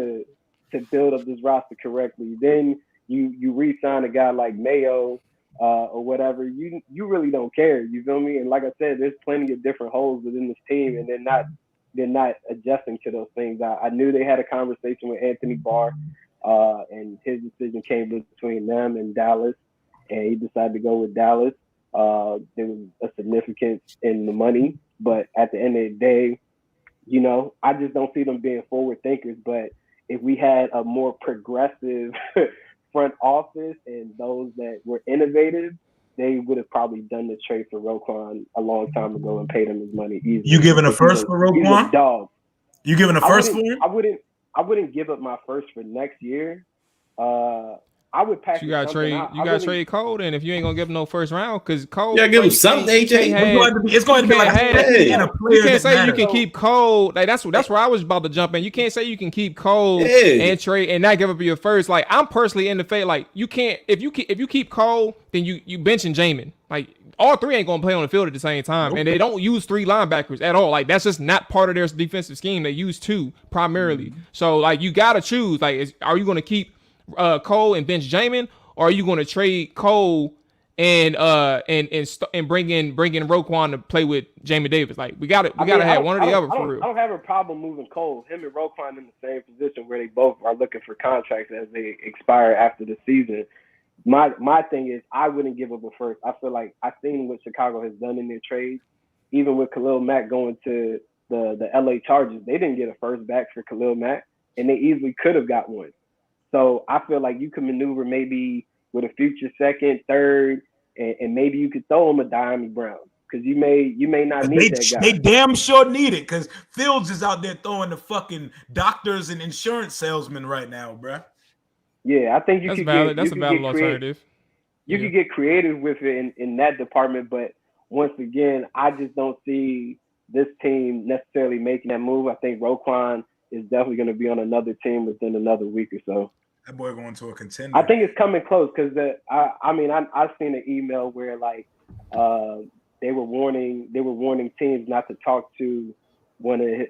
to build up this roster correctly. Then you re-sign a guy like Mayo or whatever. You really don't care. You feel me? And like I said, there's plenty of different holes within this team, and they're not adjusting to those things. I knew they had a conversation with Anthony Barr, and his decision came between them and Dallas, and he decided to go with Dallas. There was a significance in the money, but at the end of the day, I just don't see them being forward thinkers. But if we had a more progressive front office and those that were innovative, they would have probably done the trade for Roquan a long time ago and paid him his money easily. You giving a first for Roquan? He's a dog. You giving a first for him? I wouldn't give up my first for next year. I would pack. You gotta trade Cole, and if you ain't gonna give him no first round, because Cole, yeah, give him something. AJ, it's going to be like a player. You can't say you can keep Cole. Like that's where I was about to jump in. You can't say you can keep Cole and trade and not give up your first. Like I'm personally in the phase. Like you can't if you keep Cole, then you benching Jamin. Like all three ain't gonna play on the field at the same time, and they don't use 3 linebackers at all. Like that's just not part of their defensive scheme. They use 2 primarily. So like you gotta choose. Like are you gonna keep Cole and bench Jamin, or are you going to trade Cole and bring in Roquan to play with Jamin Davis? Like we gotta have one or the other for real. I don't have a problem moving Cole. Him and Roquan in the same position where they both are looking for contracts as they expire after the season. My thing is I wouldn't give up a first. I feel like I've seen what Chicago has done in their trades. Even with Khalil Mack going to the LA Chargers, they didn't get a first back for Khalil Mack, and they easily could have got one. So I feel like you can maneuver maybe with a future second, third, and maybe you could throw him a Diamond Brown because you may not need that guy. They damn sure need it because Fields is out there throwing the fucking doctors and insurance salesmen right now, bruh. Yeah, I think that's valid. That's a valid alternative. You could get creative with it in that department, but once again, I just don't see this team necessarily making that move. I think Roquan is definitely going to be on another team within another week or so. That boy going to a contender. I think it's coming close because I've seen an email where like they were warning teams not to talk to one of his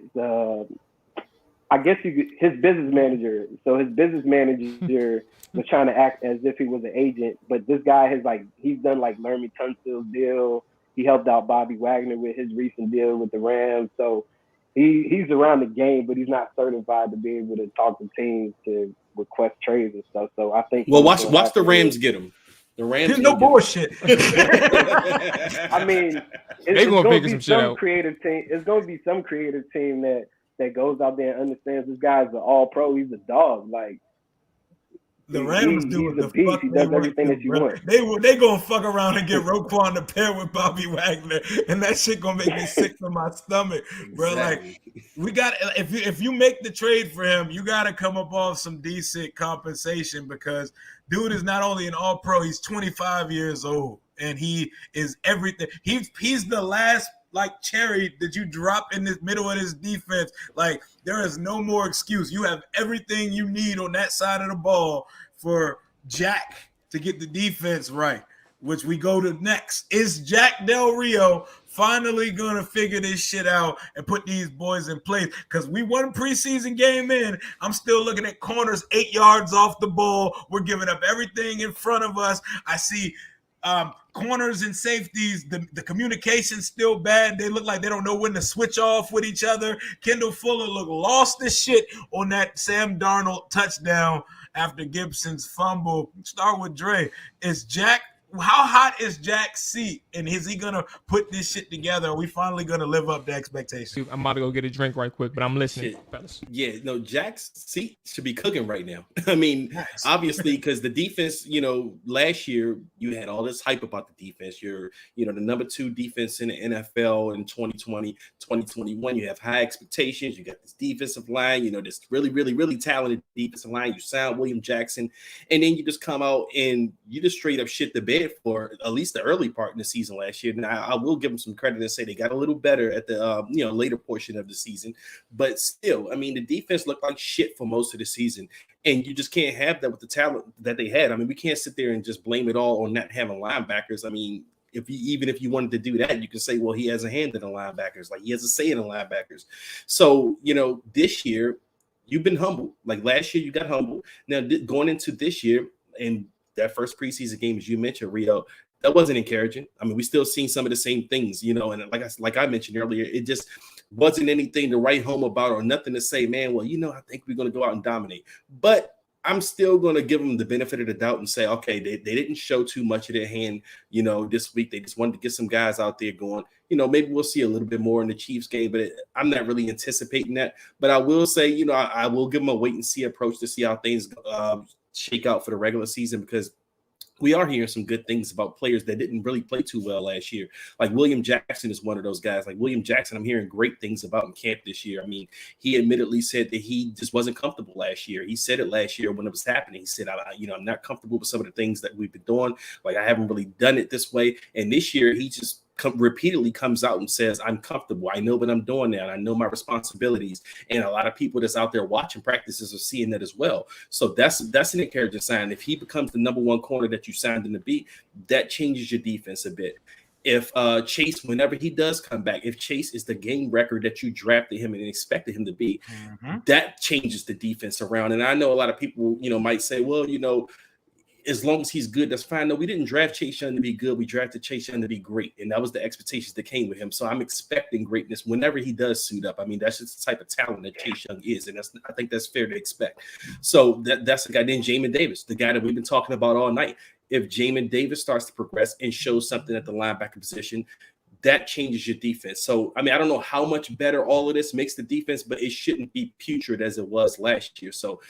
his business manager. So his business manager was trying to act as if he was an agent, but this guy he's done like Laramie Tunsil's deal. He helped out Bobby Wagner with his recent deal with the Rams. So he's around the game, but he's not certified to be able to talk to teams to request trades and stuff. So I think. Well, watch the Rams get him. The Rams. No bullshit. I mean, they're going to figure some shit out. It's going to be some creative team that goes out there and understands this guy's an all-pro. He's a dog. Like the Rams do the fuck. He does everything that you want. They gonna fuck around and get Roquan to pair with Bobby Wagner, and that shit gonna make me sick to my stomach, bro. Like we got if you make the trade for him, you got to come up off some decent compensation because dude is not only an all-pro, he's 25 years old, and he is everything. He's the last like cherry that you drop in the middle of this defense. Like there is no more excuse. You have everything you need on that side of the ball for Jack to get the defense right, which we go to next. Is Jack Del Rio finally going to figure this shit out and put these boys in place? Because we won preseason game in. I'm still looking at corners 8 yards off the ball. We're giving up everything in front of us. I see corners and safeties, the communication's still bad. They look like they don't know when to switch off with each other. Kendall Fuller looked lost as shit on that Sam Darnold touchdown after Gibson's fumble. Start with Dre. How hot is Jack's seat? And is he going to put this shit together? Are we finally going to live up to expectations? I'm about to go get a drink right quick, but I'm listening. Yeah, no, Jack's seat should be cooking right now. I mean, obviously, because the defense, last year you had all this hype about the defense. You're, the number 2 defense in the NFL in 2020, 2021. You have high expectations. You got this defensive line, this really, really, really talented defensive line. You signed William Jackson, and then you just come out and you just straight up shit the bed for at least the early part in the season last year. Now, I will give them some credit and say they got a little better at the later portion of the season, but still, I mean, the defense looked like shit for most of the season, and you just can't have that with the talent that they had. I mean, we can't sit there and just blame it all on not having linebackers. I mean, if you wanted to do that, you can say, well, he has a hand in the linebackers, like he has a say in the linebackers. So, this year you've been humble. Like last year, you got humble. Now going into this year and that first preseason game, as you mentioned, Rio, that wasn't encouraging. I mean, we still seen some of the same things, and like I mentioned earlier, it just wasn't anything to write home about or nothing to say, man, well, I think we're going to go out and dominate. But I'm still going to give them the benefit of the doubt and say, okay, they didn't show too much of their hand, this week. They just wanted to get some guys out there going. Maybe we'll see a little bit more in the Chiefs game, but I'm not really anticipating that. But I will say, I will give them a wait and see approach to see how things shake out for the regular season, because we are hearing some good things about players that didn't really play too well last year. Like William Jackson is one of those guys. Like William Jackson, I'm hearing great things about in camp this year. I mean, he admittedly said that he just wasn't comfortable last year. He said it last year when it was happening. He said, I'm not comfortable with some of the things that we've been doing. Like I haven't really done it this way. And this year he just repeatedly comes out and says, I'm comfortable. I know what I'm doing now. And I know my responsibilities. And a lot of people that's out there watching practices are seeing that as well. So that's an encouraging sign. If he becomes the number one corner that you signed him to be, that changes your defense a bit. If Chase, whenever he does come back, if Chase is the game record that you drafted him and expected him to be, that changes the defense around. And I know a lot of people, might say, well, as long as he's good, that's fine. No, we didn't draft Chase Young to be good. We drafted Chase Young to be great. And that was the expectations that came with him. So I'm expecting greatness whenever he does suit up. I mean, that's just the type of talent that Chase Young is. And I think that's fair to expect. So that's the guy. Then Jamin Davis, the guy that we've been talking about all night. If Jamin Davis starts to progress and shows something at the linebacker position, that changes your defense. So, I mean, I don't know how much better all of this makes the defense, but it shouldn't be putrid as it was last year. So,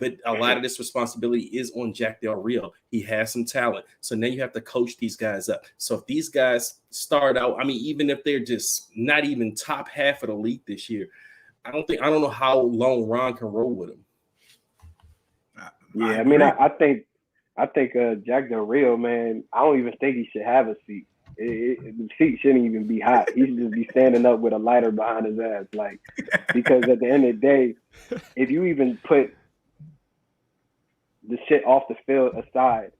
but a lot of this responsibility is on Jack Del Rio. He has some talent. So now you have to coach these guys up. So if these guys start out, I mean, even if they're just not even top half of the league this year, I don't know how long Ron can roll with him. Yeah, I mean, I think Jack Del Rio, man, I don't even think he should have a seat. The seat shouldn't even be hot. He should just be standing up with a lighter behind his ass, like, because at the end of the day, if you even put the shit off the field aside,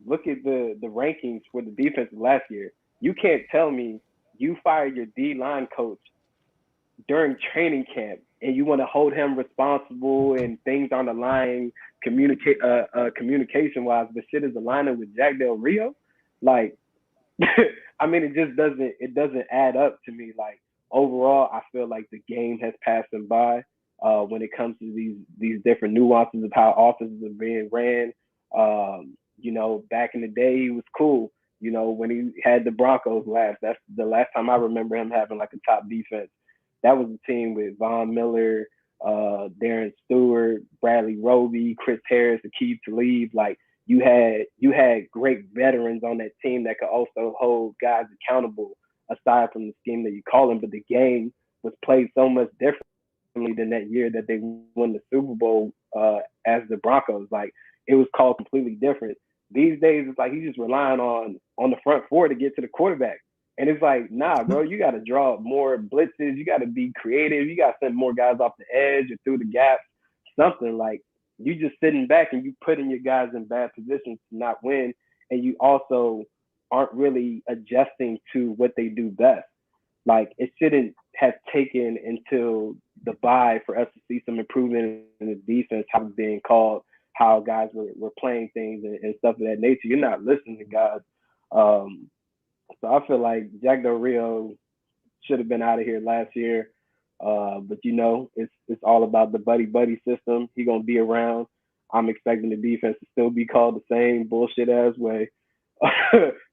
look at the rankings for the defense last year. You can't tell me you fired your D-line coach during training camp and you want to hold him responsible and things on the line communication-wise, but shit is aligning with Jack Del Rio. Like, I mean, it just doesn't add up to me. Like, overall, I feel like the game has passed him by when it comes to these different nuances of how offenses are being ran. Back in the day, he was cool. When he had the Broncos last, that's the last time I remember him having like a top defense. That was a team with Von Miller, Darren Stewart, Bradley Roby, Chris Harris, Aqib Talib. Like, you had great veterans on that team that could also hold guys accountable aside from the scheme that you call them. But the game was played so much differently than that year that they won the Super Bowl as the Broncos. Like, it was called completely different. These days, it's like he's just relying on the front four to get to the quarterback. And it's like, nah, bro, you got to draw more blitzes. You got to be creative. You got to send more guys off the edge or through the gaps, something. Like, you just sitting back and you putting your guys in bad positions to not win. And you also aren't really adjusting to what they do best. Like, it shouldn't have taken until the bye for us to see some improvement in the defense, how it's being called, how guys were playing things and stuff of that nature. You're not listening to guys. So I feel like Jack Del Rio should have been out of here last year. But it's all about the buddy system. He's gonna be around. I'm expecting the defense to still be called the same bullshit ass way,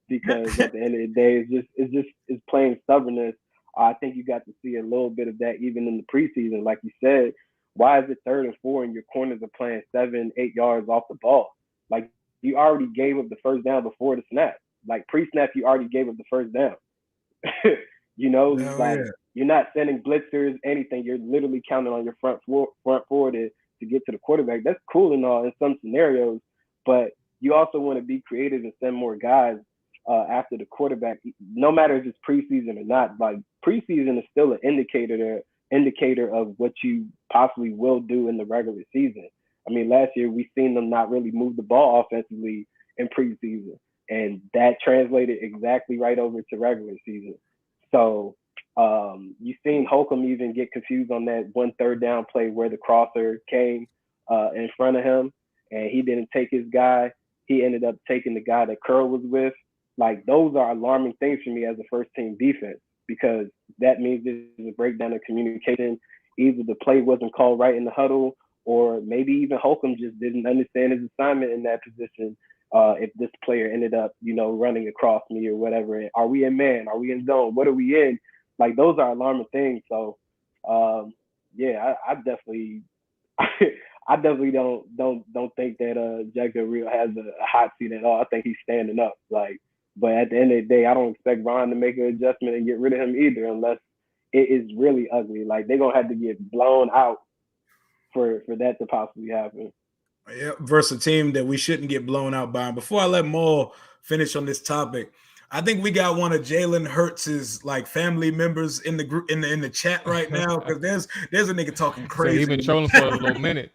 because at the end of the day, it's plain stubbornness. I think you got to see a little bit of that even in the preseason. Like you said, why is it 3rd and 4 and your corners are playing 7-8 yards off the ball? Like, you already gave up the first down before the snap. Like, pre-snap, you already gave up the first down. You're not sending blitzers, anything. You're literally counting on your front four to get to the quarterback. That's cool and all in some scenarios, but you also want to be creative and send more guys after the quarterback, no matter if it's preseason or not. Like, preseason is still an indicator of what you possibly will do in the regular season. I mean, last year we seen them not really move the ball offensively in preseason, and that translated exactly right over to regular season. So you've seen Holcomb even get confused on that 1 3rd down play where the crosser came in front of him and he didn't take his guy. He ended up taking the guy that Curl was with. Like, those are alarming things for me as a first team defense, because that means there's a breakdown of communication. Either the play wasn't called right in the huddle, or maybe even Holcomb just didn't understand his assignment in that position. If this player ended up, running across me or whatever. Are we in man? Are we in zone? What are we in? Like, those are alarming things. So, I definitely, I definitely don't think that Jack Del Rio has a hot seat at all. I think he's standing up. Like, but at the end of the day, I don't expect Ron to make an adjustment and get rid of him either, unless it is really ugly. Like, they're gonna have to get blown out for that to possibly happen. Yeah, versus a team that we shouldn't get blown out by. And before I let Mual finish on this topic, I think we got one of Jalen Hurts' like family members in the group in the chat right now, because there's a nigga talking crazy. So he's been trolling for a little minute.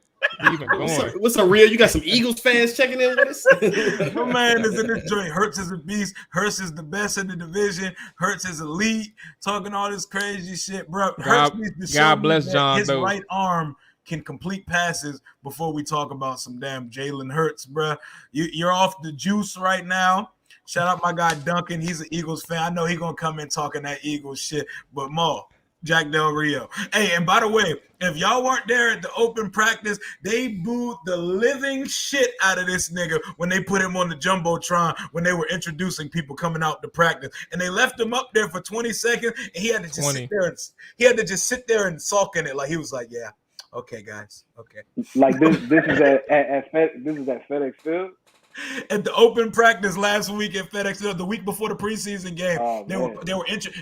What's a real? You got some Eagles fans checking in with us? My man is in this joint. Hurts is a beast. Hurts is the best in the division. Hurts is elite. Talking all this crazy shit, bro. Hurts needs to God bless John. His right arm can complete passes before we talk about some damn Jalen Hurts, bro. You're off the juice right now. Shout out my guy Duncan. He's an Eagles fan. I know he's gonna come in talking that Eagles shit. But Mo, Jack Del Rio. Hey, and by the way, if y'all weren't there at the open practice, they booed the living shit out of this nigga when they put him on the Jumbotron when they were introducing people coming out to practice. And they left him up there for 20 seconds, and he had to just sit there and sulk in it. Like, he was like, yeah, okay, guys, okay. Like, this is at FedEx Field? At the open practice last week at FedEx Field, the week before the preseason game,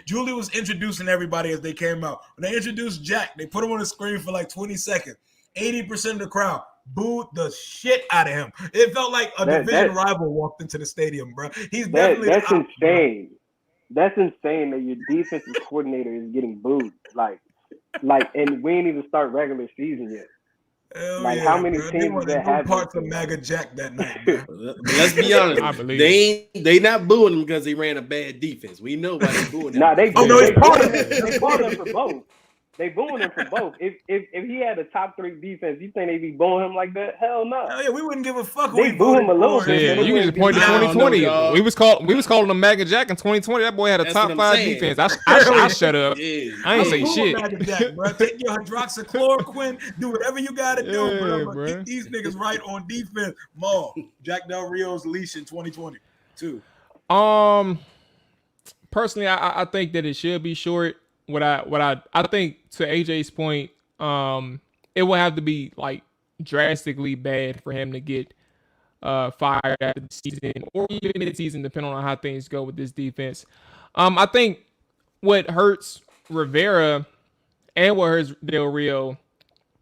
Julie was introducing everybody as they came out. When they introduced Jack, they put him on the screen for like 20 seconds. 80% of the crowd booed the shit out of him. It felt like a division rival walked into the stadium, bro. That's insane. That's insane that your defensive coordinator is getting booed. Like, and we ain't even start regular season yet. Hell like, yeah, how many bro. teams that have parts of MAGA Jack that night, bro? Let's be honest. I believe they not booing him because he ran a bad defense. We know why they booing him. Nah, they booing him for both. They booing him for both. If he had a top 3 defense, you think they be booing him like that? Hell no. Hell yeah, we wouldn't give a fuck. They boo him a little bit. Yeah, you can just point to 2020. We was calling him MAGA Jack in 2020. That boy had a top 5 defense. I shut up. Yeah. I ain't say shit. Jack, bro. Take your hydroxychloroquine. Do whatever you got to do, bro. Keep these niggas right on defense. Mo, Jack Del Rio's leash in 2022. Personally, I think that it should be short. I think, to AJ's point, it will have to be like drastically bad for him to get fired after the season or even mid-season, depending on how things go with this defense. I think what hurts Rivera and what hurts Del Rio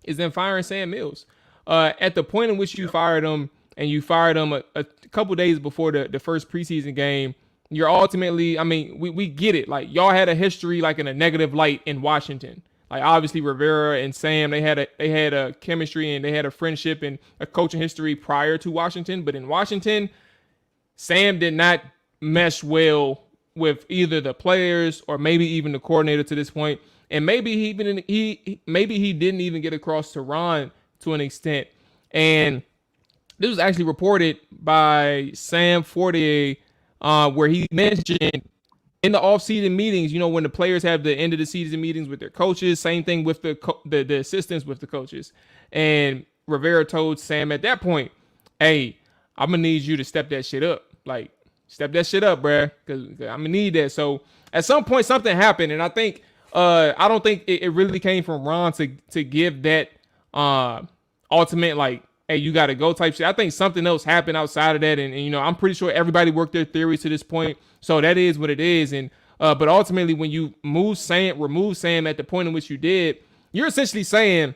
is then firing Sam Mills. At the point in which you fired him, and you fired him a couple days before the first preseason game, you're ultimately, I mean, we get it. Like, y'all had a history, like, in a negative light in Washington. Like, obviously Rivera and Sam, they had a chemistry and they had a friendship and a coaching history prior to Washington. But in Washington, Sam did not mesh well with either the players or maybe even the coordinator to this point. And maybe he didn't even get across to Ron to an extent. And this was actually reported by Sam Fortier, where he mentioned in the off-season meetings, you know, when the players have the end of the season meetings with their coaches, same thing with the assistants with the coaches. And Rivera told Sam at that point, hey, I'm going to need you to step that shit up. Like, step that shit up, bruh, because I'm going to need that. So at some point, something happened. And I think, I don't think it really came from Ron to give that ultimate, like, hey, you got to go type shit. I think something else happened outside of that. And, you know, I'm pretty sure everybody worked their theories to this point. So that is what it is. And, but ultimately, when you remove Sam at the point in which you did, you're essentially saying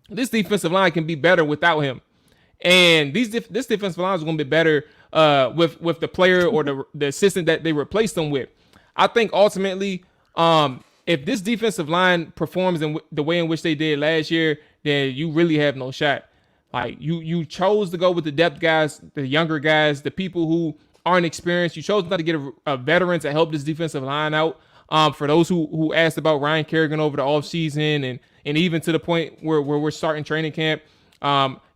this defensive line can be better without him. And this defensive line is going to be better with the player or the assistant that they replaced them with. I think ultimately, if this defensive line performs in the way in which they did last year, then you really have no shot. Like, you chose to go with the depth guys, the younger guys, the people who aren't experienced. You chose not to get a veteran to help this defensive line out. For those who asked about Ryan Kerrigan over the offseason and even to the point where we're starting training camp,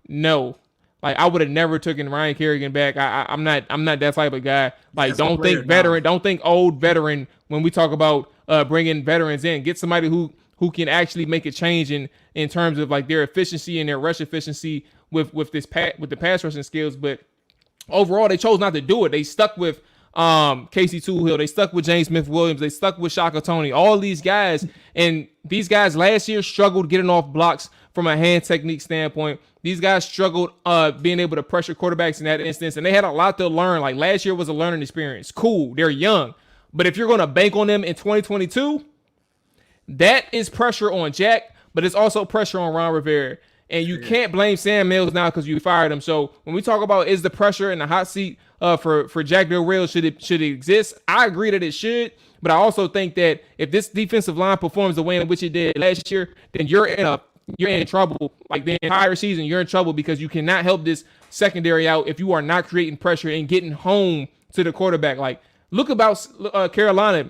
no. Like, I would have never taken Ryan Kerrigan back. I'm not that type of guy. Like, don't think veteran, don't think old veteran when we talk about bringing veterans in. Get somebody who can actually make a change in terms of like their efficiency and their rush efficiency with the pass rushing skills. But overall, they chose not to do it. They stuck with Casey Toohill. They stuck with James Smith-Williams. They stuck with Shaka Toney. All these guys, and these guys last year struggled getting off blocks from a hand technique standpoint. These guys struggled being able to pressure quarterbacks in that instance, and they had a lot to learn. Like last year was a learning experience. Cool, they're young. But if you're going to bank on them in 2022, that is pressure on Jack, but it's also pressure on Ron Rivera. And you can't blame Sam Mills now because you fired him. So when we talk about is the pressure in the hot seat for Jack Del Rio, should it exist? I agree that it should, but I also think that if this defensive line performs the way in which it did last year, then you're in trouble. Like the entire season, you're in trouble because you cannot help this secondary out if you are not creating pressure and getting home to the quarterback. Like look about Carolina,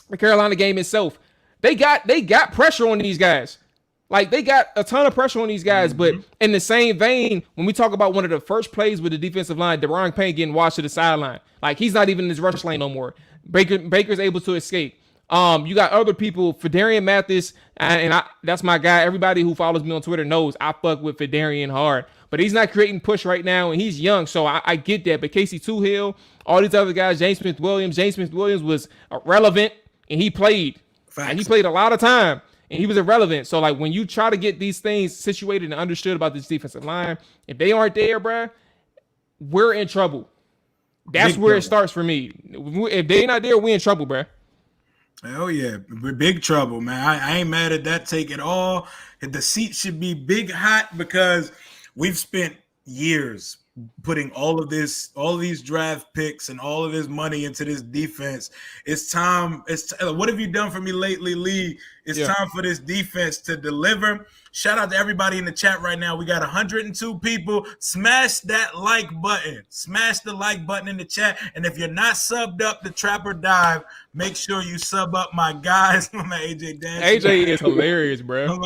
the Carolina game itself. They got pressure on these guys. Like, they got a ton of pressure on these guys, but in the same vein, when we talk about one of the first plays with the defensive line, Deron Payne getting washed to the sideline. Like, he's not even in his rush lane no more. Baker's able to escape. You got other people, Fedarian Mathis, and that's my guy. Everybody who follows me on Twitter knows I fuck with Fedarian hard. But he's not creating push right now, and he's young, so I get that. But Casey Toohill, all these other guys, James Smith-Williams was relevant, and he played. Facts. And he played a lot of time. And he was irrelevant. So, like, when you try to get these things situated and understood about this defensive line, if they aren't there, bruh, we're in trouble. That's big where trouble. It starts for me. If they're not there, we're in trouble, bruh. Hell yeah. We're big trouble, man. I ain't mad at that take at all. The seat should be big hot because we've spent years putting all of these draft picks and all of this money into this defense. It's time. What have you done for me lately, Lee? It's time for this defense to deliver. Shout out to everybody in the chat right now. We got 102 people. Smash that like button. Smash the like button in the chat. And if you're not subbed up to Trap or Dive, make sure you sub up my guys. I'm at AJ Dance. AJ is hilarious, bro.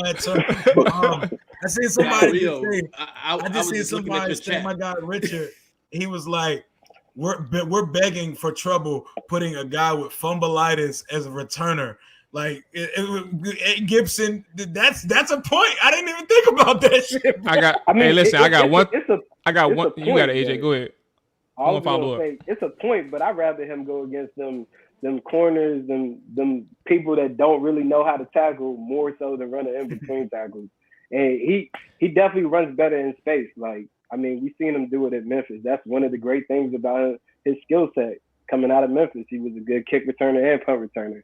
I seen somebody say, I just seen somebody say, my guy Richard, he was like, we're begging for trouble putting a guy with fumbleitis as a returner. Like Gibson, that's a point. I didn't even think about that shit. I got one. You got it, AJ. Go ahead. It's a point, but I'd rather him go against them corners, them people that don't really know how to tackle more so than running in between tackles. And he definitely runs better in space. Like, I mean, we've seen him do it at Memphis. That's one of the great things about his skill set coming out of Memphis. He was a good kick returner and punt returner.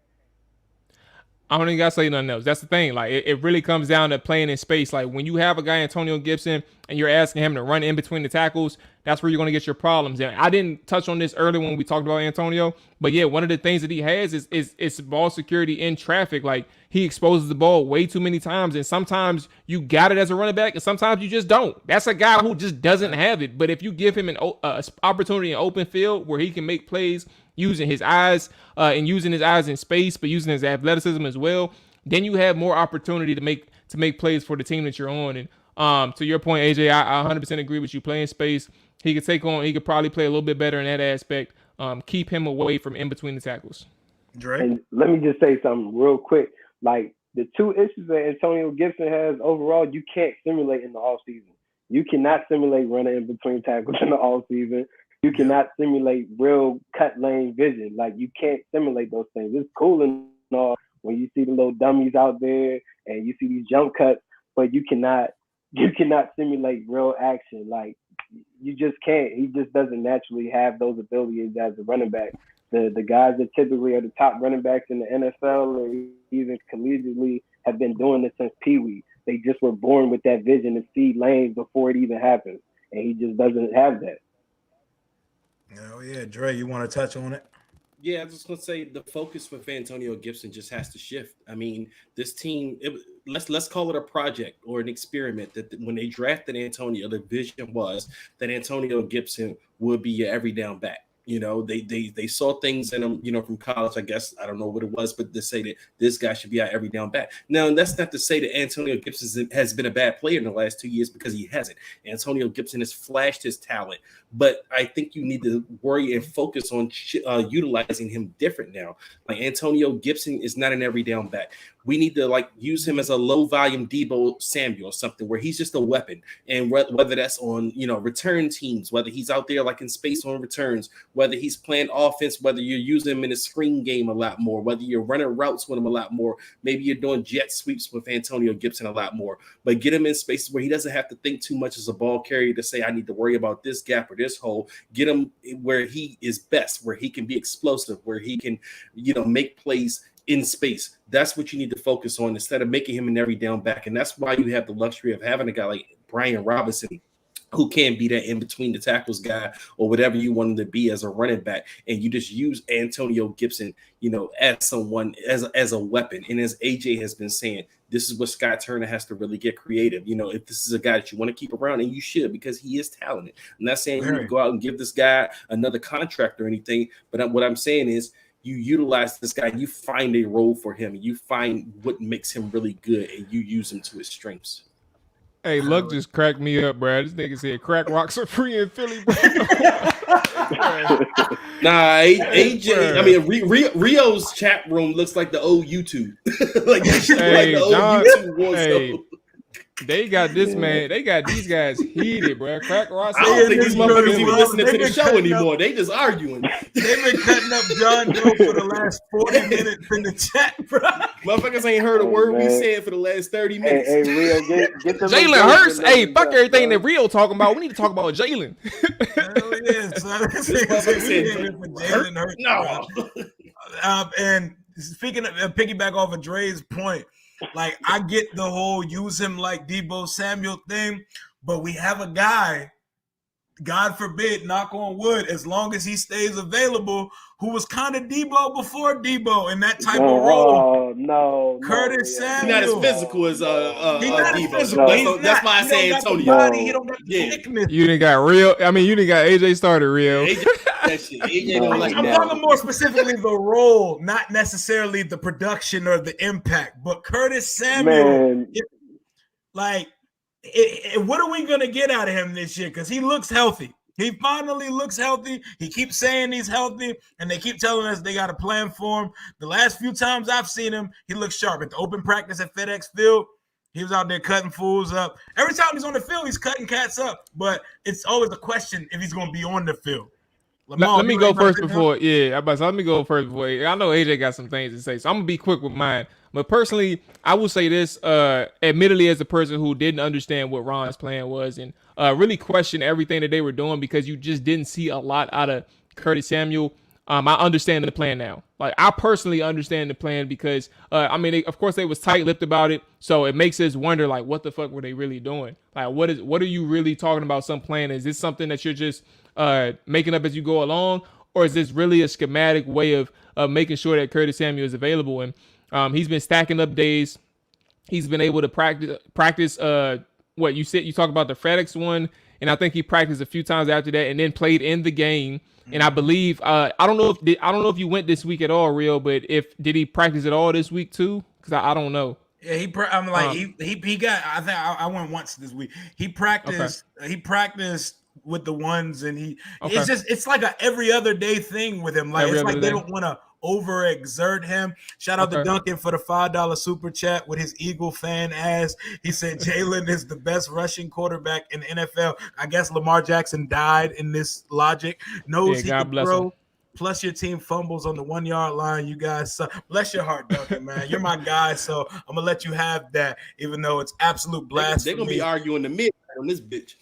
I don't even got to say nothing else. That's the thing. Like, it really comes down to playing in space. Like, when you have a guy, Antonio Gibson, and you're asking him to run in between the tackles, that's where you're going to get your problems. And I didn't touch on this earlier when we talked about Antonio, but yeah, one of the things that he has is ball security in traffic. Like, he exposes the ball way too many times, and sometimes you got it as a running back, and sometimes you just don't. That's a guy who just doesn't have it. But if you give him an opportunity in open field where he can make plays using his eyes and using his eyes in space, but using his athleticism as well, then you have more opportunity to make plays for the team that you're on. And to your point, AJ, I 100% agree with you. Playing space, he could probably play a little bit better in that aspect. Keep him away from in between the tackles. Dre? And let me just say something real quick. Like, the two issues that Antonio Gibson has overall, you can't simulate in the offseason. You cannot simulate running in between tackles in the offseason. You cannot simulate real cut lane vision. Like, you can't simulate those things. It's cool and all when you see the little dummies out there and you see these jump cuts, but you cannot simulate real action. Like, you just can't. He just doesn't naturally have those abilities as a running back. The guys that typically are the top running backs in the NFL or even collegiately have been doing this since Pee Wee. They just were born with that vision to see lanes before it even happens, and he just doesn't have that. Oh yeah, Dre, you want to touch on it? Yeah, I was just gonna say the focus with Antonio Gibson just has to shift. I mean, this team, let's call it a project or an experiment. That when they drafted Antonio, the vision was that Antonio Gibson would be your every down back. You know, they saw things in him, you know, from college, I guess. I don't know what it was, but to say that this guy should be our every down back. Now, that's not to say that Antonio Gibson has been a bad player in the last 2 years, because he hasn't. Antonio Gibson has flashed his talent, but I think you need to worry and focus on utilizing him different now. Like, Antonio Gibson is not an every down back. We need to like use him as a low volume Debo Samuel or something where he's just a weapon. And whether that's on, return teams, whether he's out there like in space on returns, whether he's playing offense, whether you're using him in a screen game a lot more, whether you're running routes with him a lot more, maybe you're doing jet sweeps with Antonio Gibson a lot more, but get him in spaces where he doesn't have to think too much as a ball carrier to say, I need to worry about this gap or this hole. Get him where he is best, where he can be explosive, where he can, make plays in space. That's what you need to focus on instead of making him an every down back. And that's why you have the luxury of having a guy like Brian Robinson who can be that in between the tackles guy or whatever you want him to be as a running back. And you just use Antonio Gibson, as someone, as a weapon. And as AJ has been saying, this is what Scott Turner has to really get creative. If this is a guy that you want to keep around, and you should, because he is talented. I'm not saying you go out and give this guy another contract or anything, but what I'm saying is you utilize this guy, you find a role for him, you find what makes him really good, and you use him to his strengths. Hey, Luck just cracked me up, bro. This nigga said crack rocks are free in Philly, bro. Nah, AJ. I mean, Rio's chat room looks like the old YouTube. Like that shit, like the old YouTube war. They got this man. They got these guys heated, bro. Crack Ross. I don't think these motherfuckers even listening to the show anymore. They just arguing. They've been cutting up John Doe for the last 40 minutes in the chat, bro. Motherfuckers ain't heard a word we said for the last 30 minutes. Hey, Rio, get Jalen Hurts. Hey, fuck everything that Rio talking about. We need to talk about Jalen. Hell yeah, son. Jalen Hurts. No. And speaking of piggyback off of Dre's point, like, I get the whole use him like Debo Samuel thing, but we have a guy, God forbid, knock on wood, as long as he stays available, who was kind of Debo before Debo in that type of role. No, Curtis Samuel. He's not as physical as Debo. Physical. That's why I say Antonio. He don't got the thickness. You didn't got Rio. I mean, you didn't got AJ started Rio. I'm talking more specifically the role, not necessarily the production or the impact. But Curtis Samuel, what are we going to get out of him this year? Because he looks healthy. He finally looks healthy. He keeps saying he's healthy, and they keep telling us they got a plan for him. The last few times I've seen him, he looks sharp. At the open practice at FedEx Field, he was out there cutting fools up. Every time he's on the field, he's cutting cats up. But it's always a question if he's going to be on the field. Let me go first before. Yeah, let me go first before. I know AJ got some things to say, so I'm gonna be quick with mine. But personally, I will say this. Admittedly, as a person who didn't understand what Ron's plan was and really questioned everything that they were doing because you just didn't see a lot out of Curtis Samuel. I understand the plan now. Like, I personally understand the plan because of course they was tight-lipped about it, so it makes us wonder, like, what the fuck were they really doing? Like, what are you really talking about? Some plan? Is this something that you're just making up as you go along, or is this really a schematic way of making sure that Curtis Samuel is available? And he's been stacking up days. He's been able to practice. What you said? You talked about the FedEx one, and I think he practiced a few times after that, and then played in the game. And I believe I don't know if you went this week at all, Real, but did he practice at all this week too? Because I don't know. Yeah, he got. I think I went once this week. He practiced. Okay. He practiced with the ones, and it's like a every other day thing with him. Like, it's like they don't want to overexert him. Shout out to Duncan for the $5 super chat with his Eagle fan ass. He said Jalen is the best rushing quarterback in the NFL. I guess Lamar Jackson died in this logic. Knows he can throw. Plus your team fumbles on the 1 yard line. You guys suck. Bless your heart, Duncan, man. You're my guy, so I'm gonna let you have that, even though it's absolute blasphemy. They're gonna be arguing the mid on this bitch.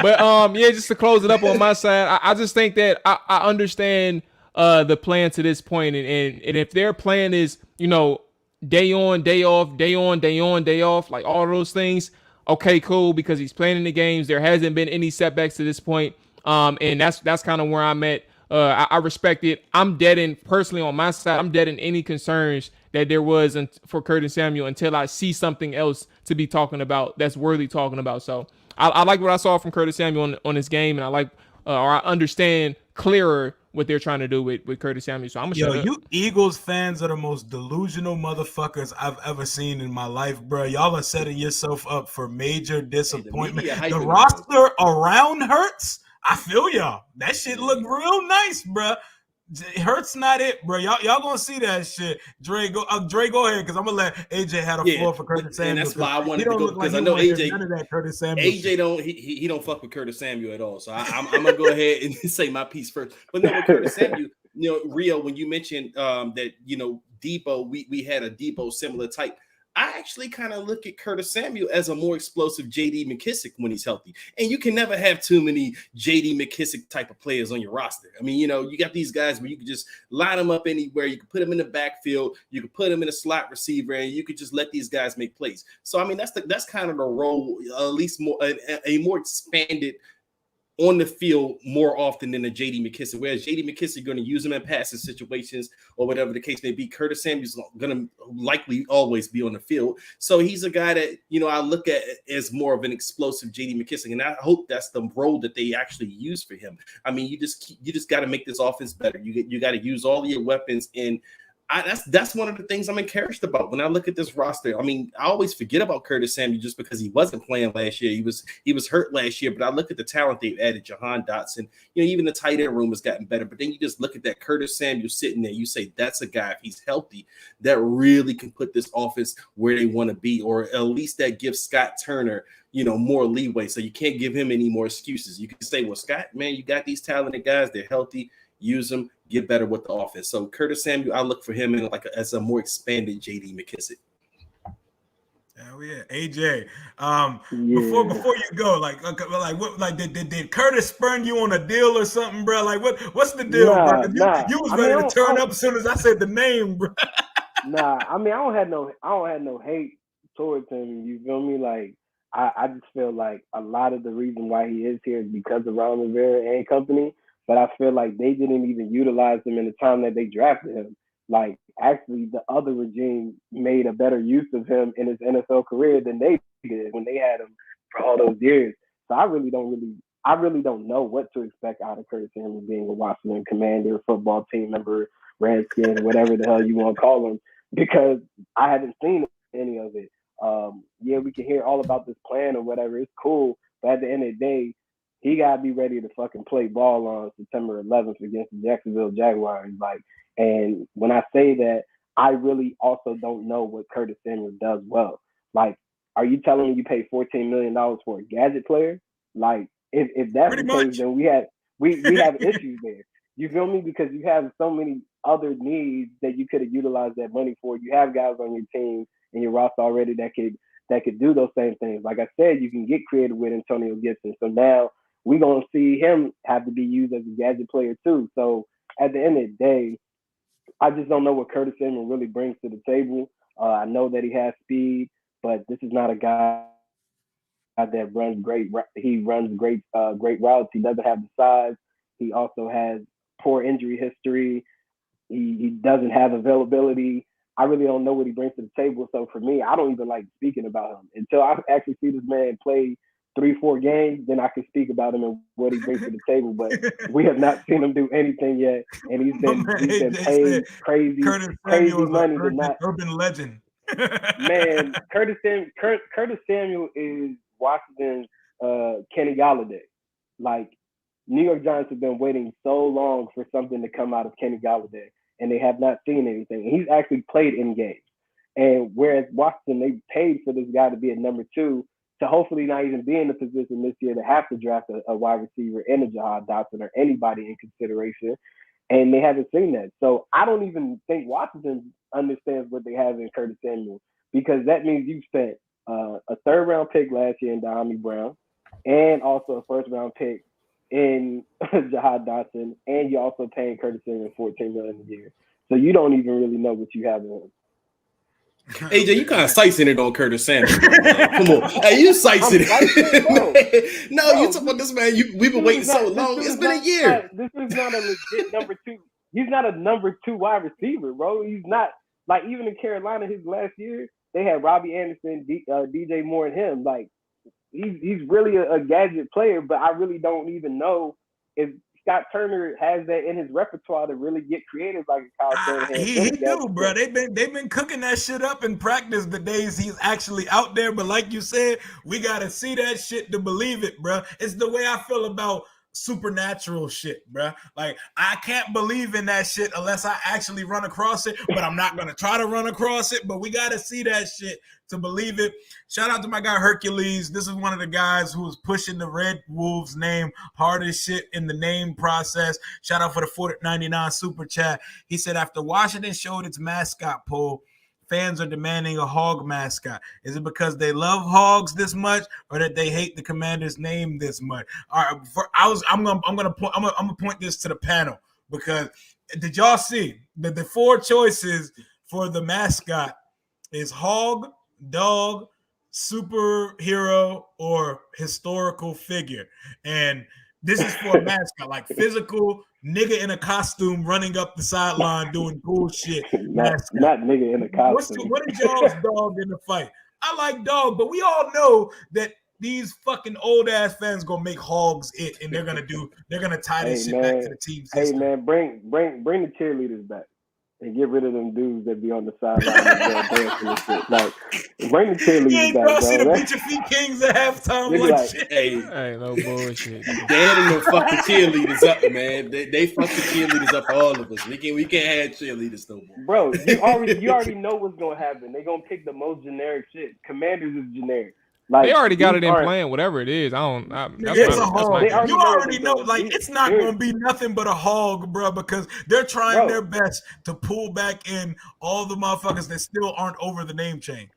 But just to close it up on my side, I just think that I understand the plan to this point, and if their plan is, day on, day off, day on, day on, day off, like all those things, okay, cool, because he's playing in the games. There hasn't been any setbacks to this point. And that's kind of where I'm at. I respect it. I'm dead in personally on my side. I'm dead in any concerns that there was for Curtis Samuel until I see something else to be talking about that's worthy talking about. So I like what I saw from Curtis Samuel on this game, and I like or I understand clearer what they're trying to do with Curtis Samuel. So I'm gonna shut up. You Eagles fans are the most delusional motherfuckers I've ever seen in my life, bro. Y'all are setting yourself up for major disappointment. The roster around hurts. I feel y'all. That shit look real nice, bro. Hurts not it, bro. Y'all gonna see that shit. Dre, go ahead, because I'm gonna let AJ have a floor for Curtis Samuel. And that's why I wanted to go, because like I know AJ. None of that Curtis Samuel. AJ shit. He don't fuck with Curtis Samuel at all. So I'm gonna go ahead and say my piece first. But no, with Curtis Samuel, Rio, when you mentioned that Debo, we had a Debo similar type. I actually kind of look at Curtis Samuel as a more explosive J.D. McKissick when he's healthy. And you can never have too many J.D. McKissick type of players on your roster. I mean, you got these guys where you can just line them up anywhere. You can put them in the backfield. You can put them in a slot receiver, and you could just let these guys make plays. So, I mean, that's kind of the role, at least more a more expanded on the field more often than a J.D. McKissick, whereas J.D. McKissick going to use him in passing situations or whatever the case may be. Curtis Samuel's going to likely always be on the field. So he's a guy that, I look at as more of an explosive J.D. McKissick, and I hope that's the role that they actually use for him. I mean, you just got to make this offense better. You got to use all of your weapons, and that's one of the things I'm encouraged about when I look at this roster. I mean, I always forget about Curtis Samuel just because he wasn't playing last year. He was hurt last year, but I look at the talent they've added, Jahan Dotson. Even the tight end room has gotten better. But then you just look at that Curtis Samuel sitting there. You say that's a guy, if he's healthy, that really can put this offense where they want to be, or at least that gives Scott Turner more leeway. So you can't give him any more excuses. You can say, well, Scott, man, you got these talented guys. They're healthy. Use them, get better with the offense. So Curtis Samuel, I look for him in as a more expanded J.D. McKissick. Oh yeah, AJ. Before you go, did Curtis spurn you on a deal or something, bro? Like what's the deal, bro? You was ready to turn up as soon as I said the name, bro. I mean, I don't have no hate towards him. You feel me? Like I just feel like a lot of the reason why he is here is because of Ron Rivera and company. But I feel like they didn't even utilize him in the time that they drafted him. Like, actually, the other regime made a better use of him in his NFL career than they did when they had him for all those years. So I really don't know what to expect out of Curtis Samuel being a Washington Commander, football team member, Redskin, whatever the hell you want to call him, because I haven't seen any of it. Yeah, we can hear all about this plan or whatever. It's cool. But at the end of the day, he got to be ready to fucking play ball on September 11th against the Jacksonville Jaguars. And when I say that, I really also don't know what Curtis Samuel does well. Like, are you telling me you pay $14 million for a gadget player? Like, if that's Pretty the case, much. then we have issues there. You feel me? Because you have so many other needs that you could have utilized that money for. You have guys on your team and your roster already that could do those same things. Like I said, you can get creative with Antonio Gibson. So now we're going to see him have to be used as a gadget player too. So at the end of the day, I just don't know what Curtis Samuel really brings to the table. I know that he has speed, but this is not a guy that runs great. He runs great routes. He doesn't have the size. He also has poor injury history. He doesn't have availability. I really don't know what he brings to the table. So for me, I don't even like speaking about him until I actually see this man play 3-4 games. Then I can speak about him and what he brings to the table. But we have not seen him do anything yet, and he's been paid crazy money to not. Urban legend. Man, Curtis Samuel is Washington's Kenny Golladay. Like, New York Giants have been waiting so long for something to come out of Kenny Golladay, and they have not seen anything. He's actually played in games. And whereas Washington, they paid for this guy to be at number 2, to hopefully not even be in the position this year to have to draft a wide receiver and a Jahan Dotson or anybody in consideration. And they haven't seen that. So I don't even think Washington understands what they have in Curtis Samuel, because that means you spent a 3rd-round pick last year in Diami Brown, and also a 1st-round pick in Jahan Dotson, and you're also paying Curtis Samuel $14 million a year. So you don't even really know what you have in him. AJ, you kind of slicing it on Curtis Samuel. Come on. Hey, you slicing it. No, you talking about this man. We've been waiting so long. It's been a year. This is not a legit number 2. He's not a number 2 wide receiver, bro. He's not. Like, even in Carolina, his last year, they had Robbie Anderson, DJ Moore, and him. Like, he's really a gadget player, but I really don't even know if Scott Turner has that in his repertoire to really get creative like a Kyle Shanahan. He do, bro. They've been cooking that shit up in practice the days he's actually out there. But like you said, we gotta see that shit to believe it, bro. It's the way I feel about supernatural shit, bro. Like, I can't believe in that shit unless I actually run across it, but I'm not gonna try to run across it, but we gotta see that shit to believe it. Shout out to my guy Hercules. This is one of the guys who was pushing the Red Wolves name hard as shit in the name process. Shout out for the $4.99 super chat. He said, after Washington showed its mascot poll, fans are demanding a hog mascot. Is it because they love hogs this much, or that they hate the Commander's name this much? All right, I'm gonna point this to the panel, because did y'all see that the 4 choices for the mascot is hog, dog, superhero, or historical figure? And this is for a mascot, like physical nigga in a costume running up the sideline doing cool shit. not nigga in a costume. What is y'all's dog in the fight? I like dog, but we all know that these fucking old ass fans gonna make hogs it, and they're gonna tie this shit back to the team's history. Hey man, bring the cheerleaders back and get rid of them dudes that be on the sideline dancing and shit. Like, bring the cheerleaders back, bro. See the Beat Your Feet Kings at halftime like shit. Hey, no bullshit. Dad and them fuck the cheerleaders up, man. They fuck the cheerleaders up for all of us. We can't have cheerleaders no more. Bro, you already know what's gonna happen. They gonna pick the most generic shit. Commanders is generic. Like, they already got it in plan, whatever it is. It's a hog. You already know, like, it's not going to be nothing but a hog, bro, because they're trying their best to pull back in all the motherfuckers that still aren't over the name change.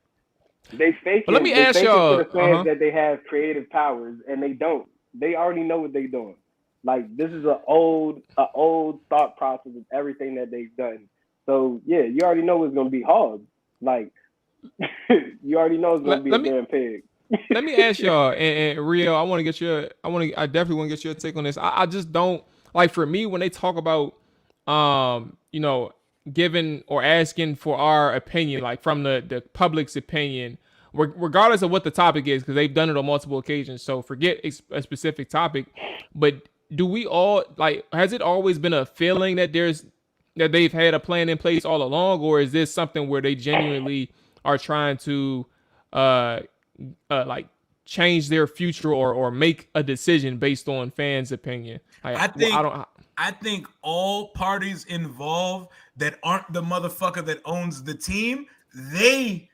They fake it. Let me ask y'all for the fans that they have creative powers, and they don't. They already know what they're doing. Like, this is an old thought process of everything that they've done. So yeah, you already know it's gonna be hogs. Like, you already know it's gonna be a damn pig. Let me ask y'all, and Rio, I definitely want to get your take on this. I just don't, like, for me, when they talk about, giving or asking for our opinion, like from the public's opinion, regardless of what the topic is, because they've done it on multiple occasions. So forget a specific topic, but do we all, like, has it always been a feeling that they've had a plan in place all along, or is this something where they genuinely are trying to, like, change their future or make a decision based on fans' opinion? Like, I think all parties involved that aren't the motherfucker that owns the team, they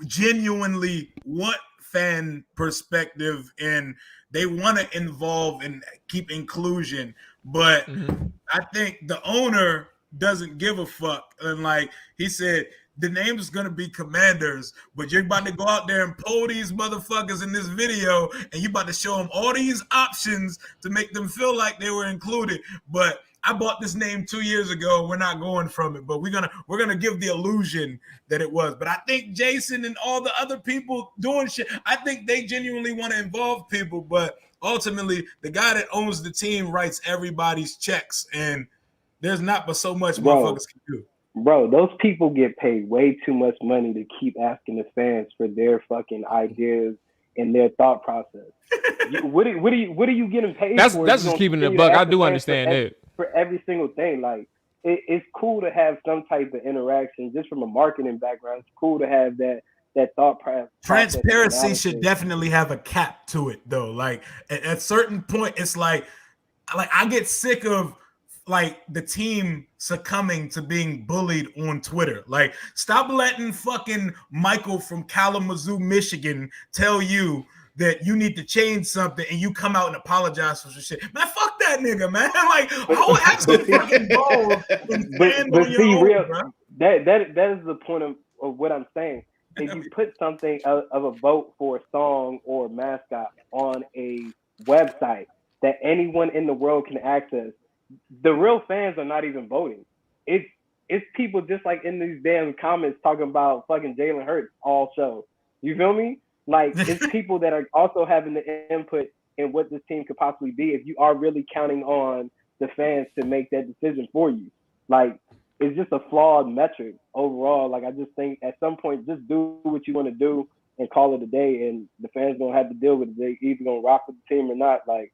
genuinely want fan perspective and they want to involve and keep inclusion. But I think the owner doesn't give a fuck. And like he said, the name is going to be Commanders, but you're about to go out there and pull these motherfuckers in this video, and you about to show them all these options to make them feel like they were included. But I bought this name 2 years ago. We're not going from it, but we're gonna give the illusion that it was. But I think Jason and all the other people doing shit, I think they genuinely want to involve people, but ultimately the guy that owns the team writes everybody's checks, and there's not but so much motherfuckers can do. Bro, those people get paid way too much money to keep asking the fans for their fucking ideas and their thought process. What are you getting paid for? That's just keeping it a buck. I do understand that. For every single thing, like, it's cool to have some type of interaction just from a marketing background. It's cool to have that thought process. Transparency should definitely have a cap to it, though. Like, at a certain point, it's like I get sick of, like, the team succumbing to being bullied on Twitter. Like, stop letting fucking Michael from Kalamazoo, Michigan tell you that you need to change something and you come out and apologize for some shit. Man, fuck that nigga, man. Like, how actually fucking balls and stand on your own, real, bro? That is the point of what I'm saying. If you put something of a vote for a song or a mascot on a website that anyone in the world can access, the real fans are not even voting. It's people just like in these damn comments talking about fucking Jalen Hurts all show. You feel me? Like, it's people that are also having the input in what this team could possibly be if you are really counting on the fans to make that decision for you. Like, it's just a flawed metric overall. Like, I just think at some point, just do what you want to do and call it a day, and the fans don't have to deal with it. They either gonna rock with the team or not. Like,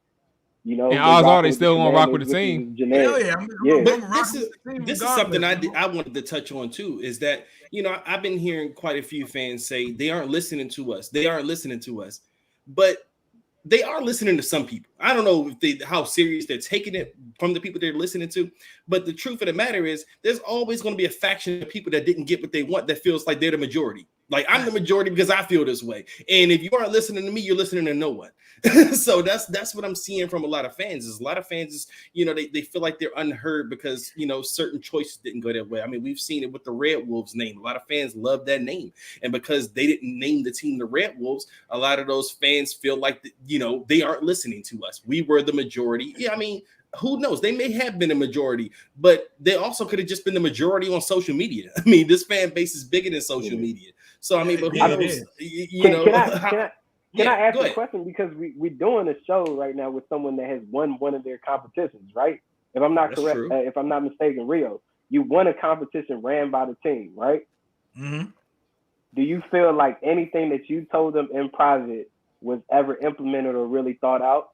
you know, and odds are they still gonna rock with the team. Hell yeah. This is something I wanted to touch on too, is that, you know, I've been hearing quite a few fans say they aren't listening to us. But they are listening to some people. I don't know if how serious they're taking it from the people they're listening to, but the truth of the matter is there's always going to be a faction of people that didn't get what they want that feels like they're the majority. Like, I'm the majority because I feel this way. And if you aren't listening to me, you're listening to no one. So that's what I'm seeing from a lot of fans. Is a lot of fans is, they feel like they're unheard because, certain choices didn't go their way. I mean, we've seen it with the Red Wolves name. A lot of fans love that name. And because they didn't name the team the Red Wolves, a lot of those fans feel like, they aren't listening to us. We were the majority. Yeah, I mean, who knows? They may have been a majority, but they also could have just been the majority on social media. I mean, this fan base is bigger than social media. So, I mean, but who knows? Can I ask a question? Because we're doing a show right now with someone that has won one of their competitions, right? If I'm not correct, if I'm not mistaken, Rio, you won a competition ran by the team, right? Mm-hmm. Do you feel like anything that you told them in private was ever implemented or really thought out?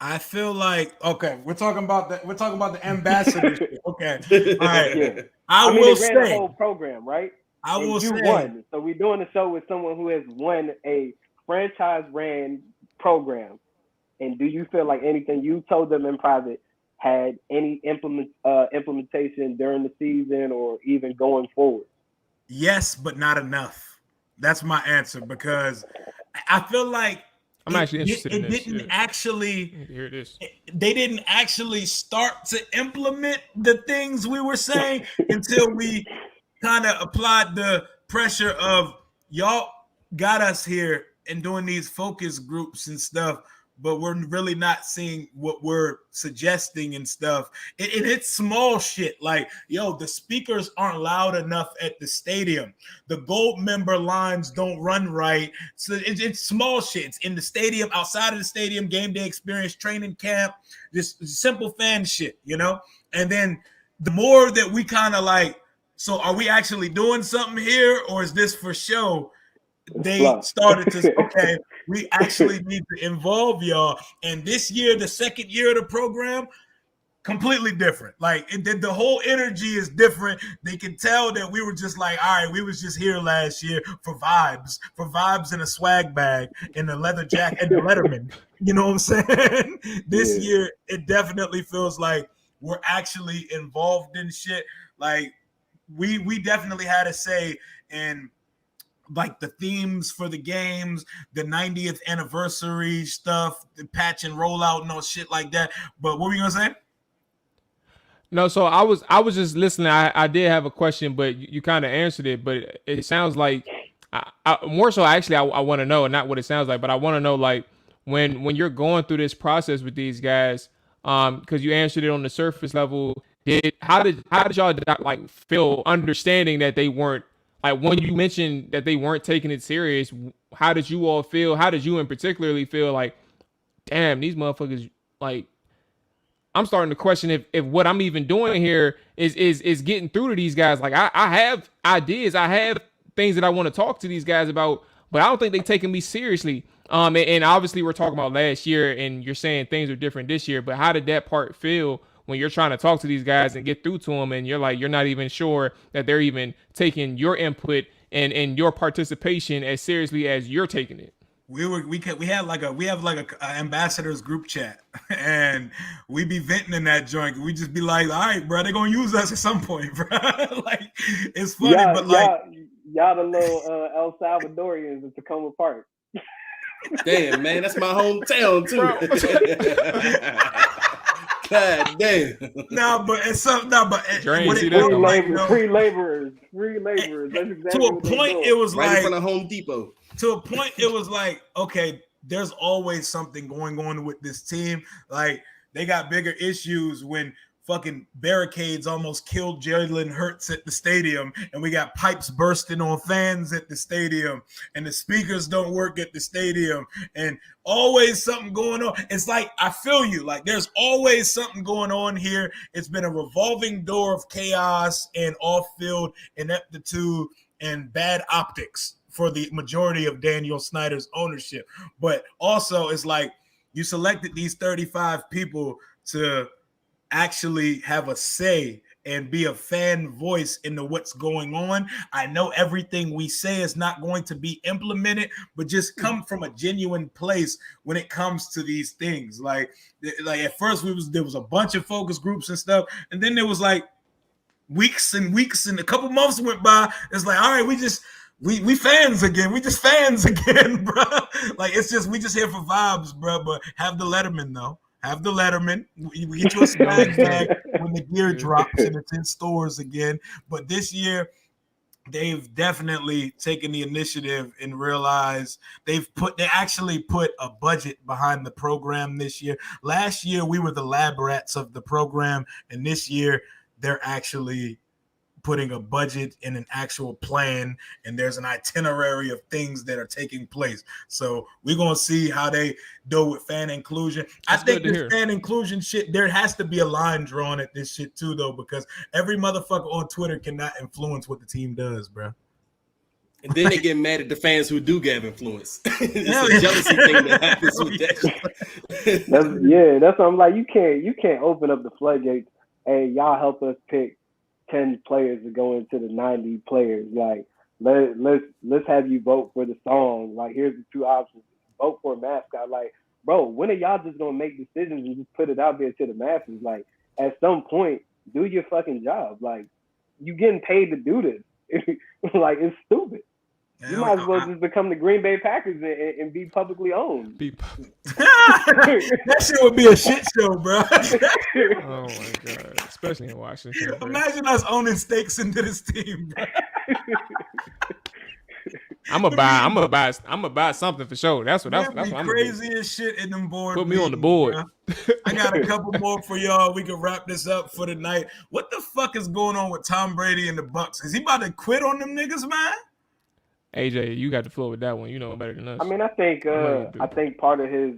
I feel like we're talking about the ambassador. Okay, all right. Yeah. I will they ran say the whole program, right? I and will you say won. So we're doing a show with someone who has won a franchise ran program. And do you feel like anything you told them in private had any implementation during the season or even going forward? Yes, but not enough. That's my answer, because I feel like I'm actually interested in this. They didn't actually start to implement the things we were saying until we kind of applied the pressure of y'all got us here and doing these focus groups and stuff, but we're really not seeing what we're suggesting and stuff. It's small shit. Like, the speakers aren't loud enough at the stadium. The gold member lines don't run right. So it's small shit. It's in the stadium, outside of the stadium, game day experience, training camp, just simple fan shit, And then the more that we kind of like, so are we actually doing something here, or is this for show? They started to, okay, we actually need to involve y'all. And this year, the second year of the program, completely different. Like, the whole energy is different. They can tell that we were just like, all right, we was just here last year for vibes and a swag bag and a leather jacket and the Letterman. You know what I'm saying? This year, it definitely feels like we're actually involved in shit. Like, we definitely had a say in like the themes for the games, the 90th anniversary stuff, the patch and rollout and all shit like that. But what were you gonna say? No, so I was just listening. I did have a question, but you kind of answered it. But it sounds like more so. Actually, I want to know, not what it sounds like, but I want to know, like, when you're going through this process with these guys, because you answered it on the surface level. How did y'all like feel understanding that they weren't, like, when you mentioned that they weren't taking it serious? How did you all feel? How did you in particularly feel like, damn, these motherfuckers, like, I'm starting to question if what I'm even doing here is getting through to these guys. Like, I have ideas, I have things that I want to talk to these guys about, but I don't think they're taking me seriously. And obviously we're talking about last year, and you're saying things are different this year, but how did that part feel when you're trying to talk to these guys and get through to them, and you're not even sure that they're even taking your input and your participation as seriously as you're taking it? We have like a ambassadors group chat, and we be venting in that joint. We just be like, all right, bro, they're gonna use us at some point, bro. Like, it's funny, but like y'all the little El Salvadorians in Tacoma Park. Damn, man, that's my hometown too. God damn. Free laborers. That's exactly to a point, it was right like in front of Home Depot. To a point, it was like, okay, there's always something going on with this team. Like, they got bigger issues when fucking barricades almost killed Jalen Hurts at the stadium, and we got pipes bursting on fans at the stadium, and the speakers don't work at the stadium, and always something going on. It's like, I feel you. Like, there's always something going on here. It's been a revolving door of chaos and off-field ineptitude and bad optics for the majority of Daniel Snyder's ownership. But also, it's like, you selected these 35 people to actually have a say and be a fan voice into what's going on. I know everything we say is not going to be implemented, but just come from a genuine place when it comes to these things. Like at first there was a bunch of focus groups and stuff, and then there was like weeks and a couple months went by. It's like, all right, we fans again. We just fans again, bro. Like we just here for vibes, bro. But have the Letterman though. Have the Letterman. We get you a swag bag when the gear drops and it's in stores again. But this year, they've definitely taken the initiative and realized they actually put a budget behind the program this year. Last year, we were the lab rats of the program, and this year, they're actually putting a budget and an actual plan, and there's an itinerary of things that are taking place. So we're going to see how they deal with fan inclusion. I think this fan inclusion shit, there has to be a line drawn at this shit too, though, because every motherfucker on Twitter cannot influence what the team does, bro. And then they get mad at the fans who do get influence. It's a jealousy thing that happens with that. That's what I'm like. You can't open up the floodgates. Hey, y'all help us pick 10 players to go into the 90 players. Like, let's have you vote for the song. Like, here's the two options. Vote for a mascot. Like, bro, when are y'all just gonna make decisions and just put it out there to the masses? Like, at some point, do your fucking job. Like, you getting paid to do this. Like, it's stupid. You might as well just become the Green Bay Packers and be publicly owned. That shit would be a shit show, bro. Oh my god, especially in Washington. Bro. Imagine us owning stakes into this team, bro. I'm gonna buy something for sure. That's what I'm crazy as shit in them board. Put me on the board. I got a couple more for y'all. We can wrap this up for the night. What the fuck is going on with Tom Brady and the Bucs? Is he about to quit on them niggas, man? AJ, you got the floor with that one. You know better than us. I mean, I think part of his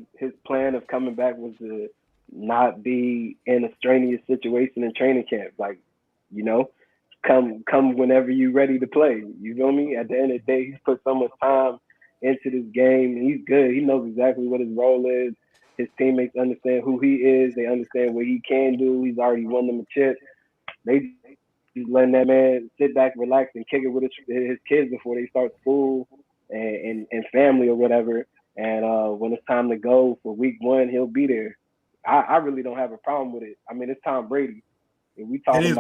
plan of coming back was to not be in a strenuous situation in training camp. Like, you know, come whenever you're ready to play. You feel me? At the end of the day, he's put so much time into this game, and he's good. He knows exactly what his role is. His teammates understand who he is. They understand what he can do. He's already won them a chip. He's letting that man sit back, relax, and kick it with his kids before they start school and family or whatever. And when it's time to go for week one, he'll be there. I really don't have a problem with it. I mean, it's Tom Brady. If we talking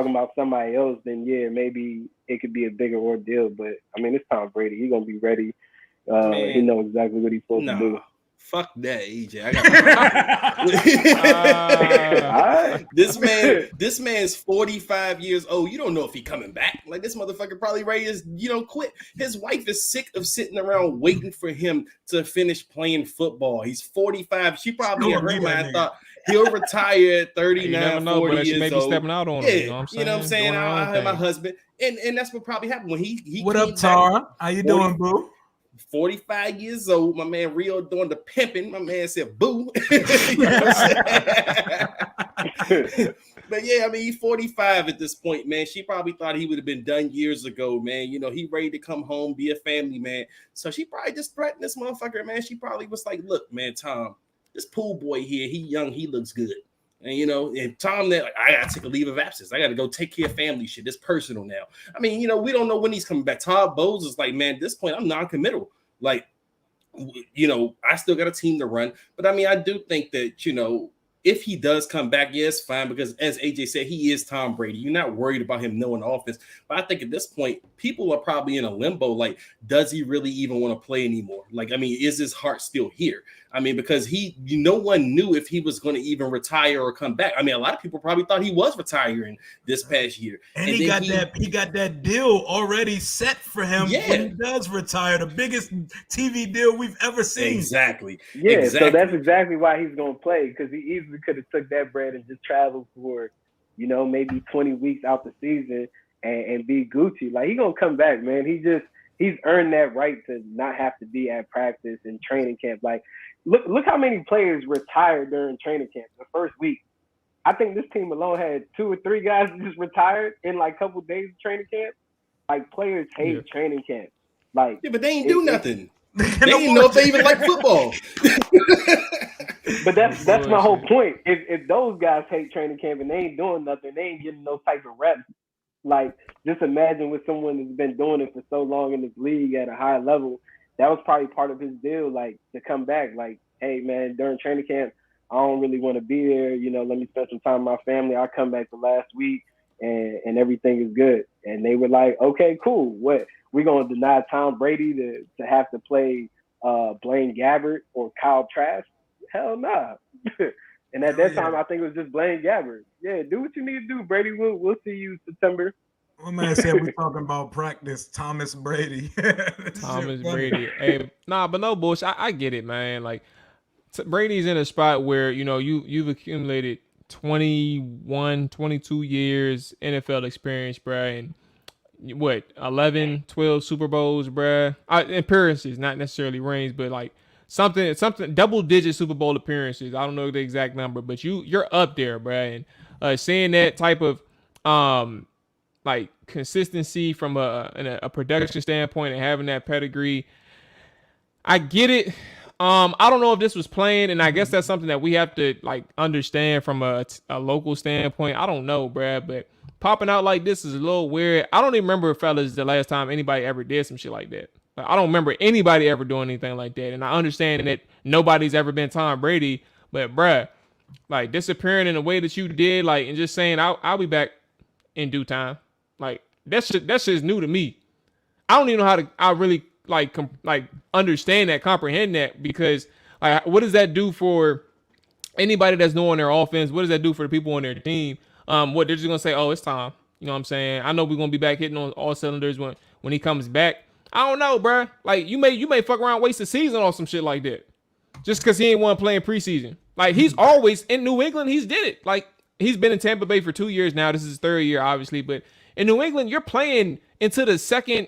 about somebody else, then yeah, maybe it could be a bigger ordeal. But I mean, it's Tom Brady. He's gonna be ready. He knows exactly what he's supposed to do. Fuck that, EJ. This man's 45 years old. You don't know if he coming back. Like, this motherfucker probably ready to, quit. His wife is sick of sitting around waiting for him to finish playing football. He's 45. She probably in her mind thought he'll retire at 39, 40 years she may be old. Stepping out on him. You know what I'm saying? I'll have my husband. And that's what probably happened when he What up, Tara? How you doing, boo? 45 years old, my man Rio doing the pimping. My man said, boo. You know what I'm saying? But yeah, I mean, he's 45 at this point, man. She probably thought he would have been done years ago, man. You know, he ready to come home, be a family man. So she probably just threatened this motherfucker, man. She probably was like, look, man, Tom, this pool boy here, he young, he looks good. And, and Tom, I got to take a leave of absence. I got to go take care of family shit. It's personal now. I mean, we don't know when he's coming back. Todd Bowles is like, man, at this point, I'm non-committal. Like, I still got a team to run. But, I mean, I do think that, if he does come back, yes, fine. Because as AJ said, he is Tom Brady. You're not worried about him knowing the offense. But I think at this point, people are probably in a limbo. Like, does he really even want to play anymore? Like, I mean, is his heart still here? I mean, because no one knew if he was going to even retire or come back. I mean, a lot of people probably thought he was retiring this past year. And he got that deal already set for him when he does retire. The biggest TV deal we've ever seen. Exactly. Yeah, exactly. So that's exactly why he's going to play, because he easily could have took that bread and just traveled for, maybe 20 weeks out the season and be Gucci. Like, he's going to come back, man. He's earned that right to not have to be at practice and training camp. Like, Look how many players retired during training camp the first week. I think this team alone had 2 or 3 guys just retired in like a couple of days of training camp. Like, players hate training camp. Like, but they ain't do nothing. They didn't know if they even like football. But that's my whole point. If those guys hate training camp and they ain't doing nothing, they ain't getting those type of reps. Like, just imagine with someone that's been doing it for so long in this league at a high level, that was probably part of his deal, like, to come back. Like, hey, man, during training camp, I don't really want to be there. You know, let me spend some time with my family. I'll come back the last week and everything is good. And they were like, okay, cool. What? We're going to deny Tom Brady to have to play Blaine Gabbert or Kyle Trask? Hell nah. And at that time, I think it was just Blaine Gabbert. Yeah, do what you need to do, Brady. We'll see you September. My man said we're talking about practice. Thomas Brady. Thomas Brady. Hey, but no bullshit. I get it, man. Like, Brady's in a spot where, you know, you've accumulated 21, 22 years NFL experience, bruh, and what, 11, 12 Super Bowls, bruh. Appearances, not necessarily rings, but like something double-digit Super Bowl appearances. I don't know the exact number, but you're up there, bruh. And seeing that type of like consistency from a production standpoint and having that pedigree, I get it. I don't know if this was planned, and I guess that's something that we have to like understand from a local standpoint. I don't know, bruh, but popping out like this is a little weird. I don't even remember, fellas, the last time anybody ever did some shit like that. Like, I don't remember anybody ever doing anything like that, and I understand that nobody's ever been Tom Brady, but bruh, like disappearing in the way that you did, like, and just saying I'll be back in due time, like that shit's new to me. I don't even know how to. I really like understand that, comprehend that, because like, what does that do for anybody that's knowing their offense? What does that do for the people on their team? What they're just gonna say, oh, it's time. You know what I'm saying? I know we're gonna be back hitting on all cylinders when he comes back. I don't know, bruh. Like, you may fuck around, waste the season on some shit like that, just because he ain't want to play in preseason. Like, he's always in New England. He's did it. Like, he's been in Tampa Bay for 2 years now. This is his third year, obviously, but in New England, you're playing into the second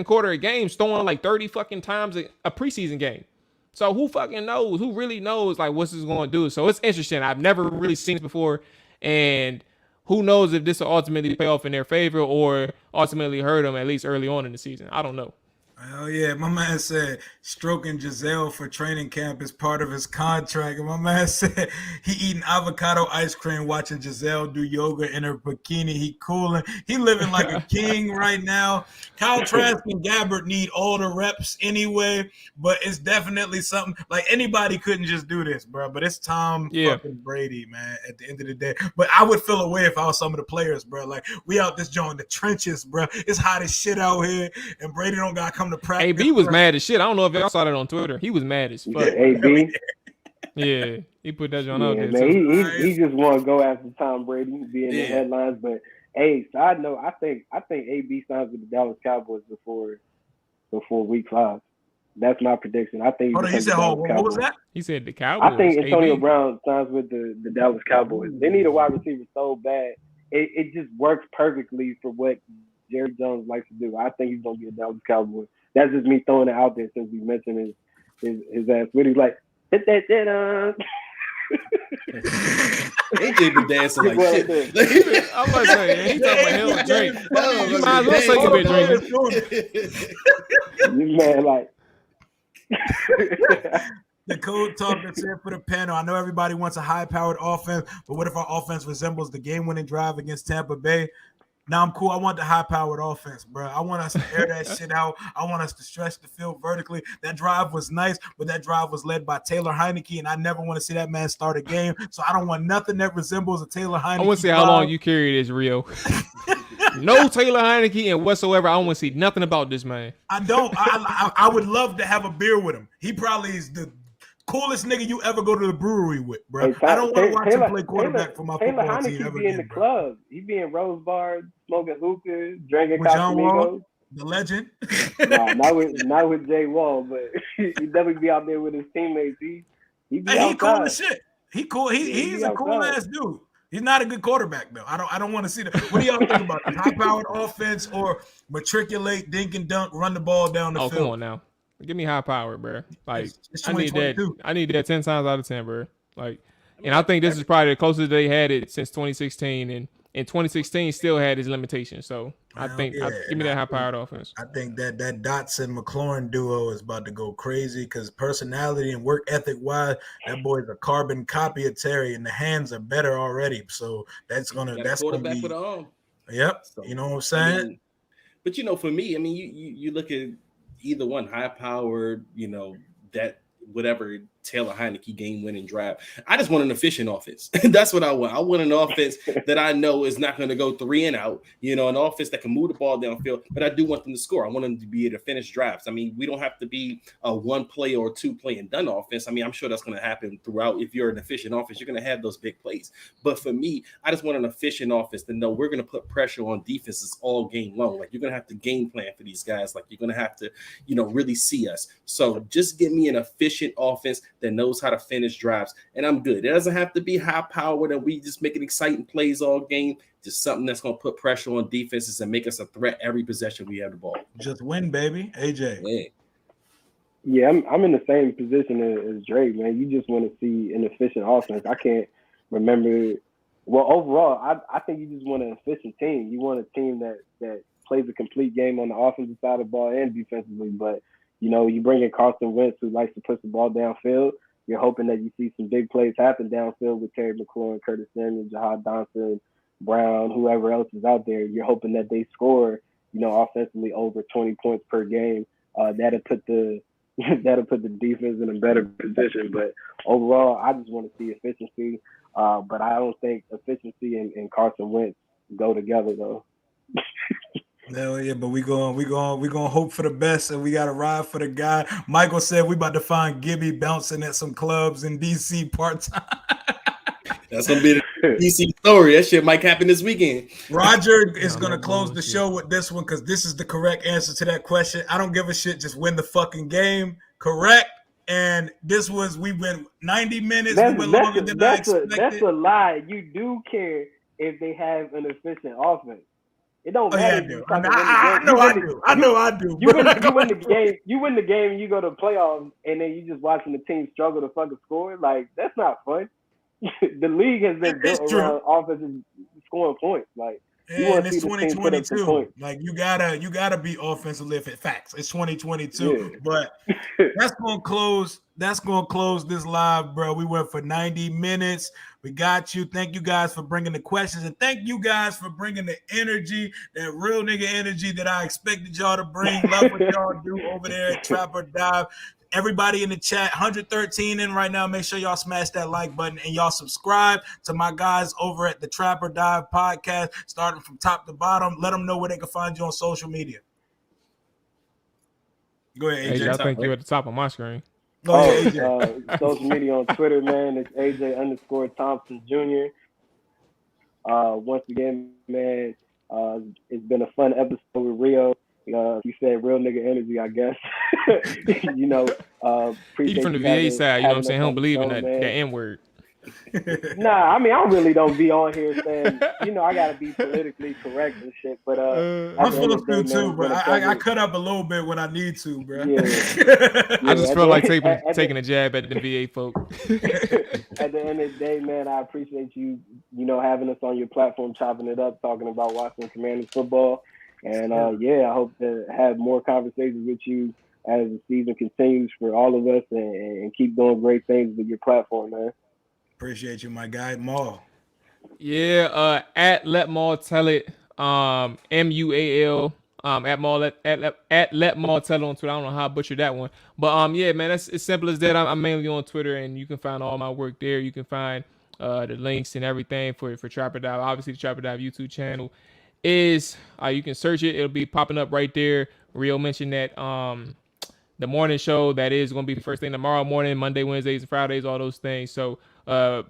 quarter of games, throwing like 30 fucking times a preseason game. So who fucking knows? Who really knows like what's this going to do? So it's interesting. I've never really seen this before, and who knows if this will ultimately pay off in their favor or ultimately hurt them, at least early on in the season. I don't know. Hell yeah. My man said stroking Giselle for training camp is part of his contract. And my man said he eating avocado ice cream, watching Giselle do yoga in her bikini. He cooling. He living like a king right now. Kyle Trask and Gabbert need all the reps anyway, but it's definitely something like anybody couldn't just do this, bro. But it's Tom fucking Brady, man, at the end of the day. But I would feel away if I was some of the players, bro. Like, we out this joint in the trenches, bro. It's hot as shit out here, and Brady don't got to come to practice. AB was mad as shit. I don't know if y'all saw that on Twitter. He was mad as fuck. AB? Yeah, he put that joint out there. Man, he just want to go after Tom Brady, be in the headlines. But hey, side note, I think AB signs with the Dallas Cowboys before week 5. That's my prediction. I think. He said, what was that? He said the Cowboys. I think Antonio Brown signs with the Dallas Cowboys. They need a wide receiver so bad. It just works perfectly for what Jerry Jones likes to do. I think he's gonna be a Dallas Cowboy. That's just me throwing it out there since we mentioned his ass. But he's like, hit that shit on. AJ been dancing like shit. I'm about to say, he's talking about him drink. You might as well say you been drinking. You man, like. The code talker said for the panel, I know everybody wants a high-powered offense, but what if our offense resembles the game-winning drive against Tampa Bay? Now I'm cool. I want the high-powered offense, bro. I want us to air that shit out. I want us to stretch the field vertically. That drive was nice, but that drive was led by Taylor Heineke, and I never want to see that man start a game. So I don't want nothing that resembles a Taylor Heineke. I want to see how long you carry this, Rio. No Taylor Heineke and whatsoever. I don't want to see nothing about this man. I don't. I would love to have a beer with him. He probably is the coolest nigga you ever go to the brewery with, bro. I don't want to watch him play quarterback for my football team ever be in the again, club. He be in Rose Bar, smoking hookah, drinking with John Casamigos. Wall, the legend. Nah, not with Jay Wall, but he definitely be out there with his teammates. He be he cool as shit. He cool. He's a cool ass dude. He's not a good quarterback though. I don't want to see that. What do y'all think about the high-powered offense or matriculate, dink and dunk, run the ball down the field? Come on now. Give me high power, bro. Like, it's I need that 10 times out of 10, bro. Like, and I think this is probably the closest they had it since 2016. And in 2016 still had his limitations. So I think give me that high-powered offense. I think that Dotson McLaurin duo is about to go crazy because personality and work ethic wise, that boy's a carbon copy of Terry, and the hands are better already. So that's gonna be with an arm. Yep. So, you know what I'm saying? But for me, you look at either one, high powered, that whatever Taylor Heineke game-winning drive. I just want an efficient offense. That's what I want. I want an offense that I know is not going to go 3 and out, an offense that can move the ball downfield, but I do want them to score. I want them to be able to finish drives. We don't have to be a 1-play or 2-play and done offense. I'm sure that's going to happen throughout. If you're an efficient offense, you're going to have those big plays. But for me, I just want an efficient offense to know we're going to put pressure on defenses all game long. Like, you're going to have to game plan for these guys. Like, you're going to have to, really see us. So just give me an efficient offense that knows how to finish drives, and I'm good. It doesn't have to be high powered and we just making exciting plays all game. Just something that's going to put pressure on defenses and make us a threat every possession we have the ball. Just win, baby. AJ. Yeah, I'm in the same position as Dre, man. You just want to see an efficient offense. I can't remember. Well, overall, I think you just want an efficient team. You want a team that plays a complete game on the offensive side of the ball and defensively. But you bring in Carson Wentz, who likes to push the ball downfield. You're hoping that you see some big plays happen downfield with Terry McLaurin, Curtis Samuel, Jahad Johnson, Brown, whoever else is out there. You're hoping that they score, offensively over 20 points per game. That'll put the defense in a better position. But overall, I just want to see efficiency. But I don't think efficiency and Carson Wentz go together, though. Hell yeah, but we gonna hope for the best, and we gotta ride for the guy. Michael said we about to find Gibby bouncing at some clubs in DC part-time. That's gonna be the DC story. That shit might happen this weekend. Roger is gonna close the show with this one because this is the correct answer to that question. I don't give a shit. Just win the fucking game. Correct. And this was, we went 90 minutes. We went longer than I expected. That's a lie. You do care if they have an efficient offense. It don't matter. I know I do. You win the game. You win the game, and you go to the playoffs, and then you just watching the team struggle to fucking score. Like, that's not fun. The league has been built around offenses scoring points. Like, and it's 2022. Like, you gotta be offensively fit. Facts. It's 2022. Yeah. But that's gonna close this live, bro. We went for 90 minutes. We got you. Thank you guys for bringing the questions, and thank you guys for bringing the energy, that real nigga energy that I expected y'all to bring. Love what y'all do over there at Trap or Dive. Everybody in the chat, 113 in right now. Make sure y'all smash that like button and y'all subscribe to my guys over at the Trap or Dive podcast, starting from top to bottom. Let them know where they can find you on social media. Go ahead, AJ. I think you're at the top of my screen. Social media on Twitter, man. It's AJ_Thompson Jr. Once again, man, it's been a fun episode with Rio. You said real nigga energy, I guess. Even from the VA side, you know what I'm saying? He don't believe in that N-word. Nah, I really don't be on here saying, I gotta be politically correct and shit. But I'm supposed to too, bro. I cut up a little bit when I need to, bro. Yeah. I just feel like taking a jab at the VA folk. At the end of the day, man, I appreciate you, having us on your platform, chopping it up, talking about Washington Commanders football. And I hope to have more conversations with you as the season continues for all of us, and keep doing great things with your platform, man. Appreciate you, my guy. Mual. Yeah, at Let Mual Tell It, MUAL, at Mual at Let Mual Tell It on Twitter. I don't know how I butchered that one, but yeah, man, that's as simple as that. I'm mainly on Twitter, and you can find all my work there. You can find the links and everything for Trap or Dive. Obviously, the Trap or Dive YouTube channel is you can search it. It'll be popping up right there. Rio mentioned that the morning show that is going to be the first thing tomorrow morning, Monday, Wednesdays, and Fridays, all those things. So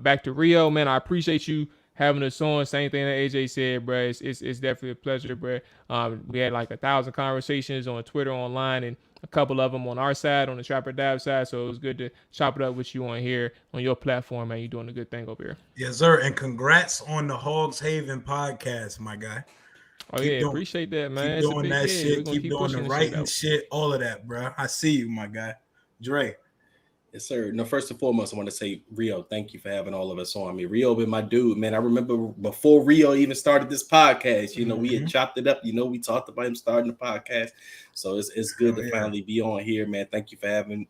back to Rio, man. I appreciate you having us on. Same thing that AJ said, bro. It's definitely a pleasure, bro. We had like 1,000 conversations on Twitter, online, and a couple of them on our side, on the Trap or Dive side. So it was good to chop it up with you on here, on your platform, man. You're doing a good thing over here. Yes, sir. And congrats on the Hogs Haven podcast, my guy. Appreciate that, man. Keep doing that shit. Keep doing the writing shit. All of that, bro. I see you, my guy. Dre. Yes, sir. No, first and foremost, I want to say, Rio, thank you for having all of us on. I mean, Rio been my dude, man. I remember before Rio even started this podcast, we had chopped it up. We talked about him starting the podcast. So it's good to finally be on here, man. Thank you for having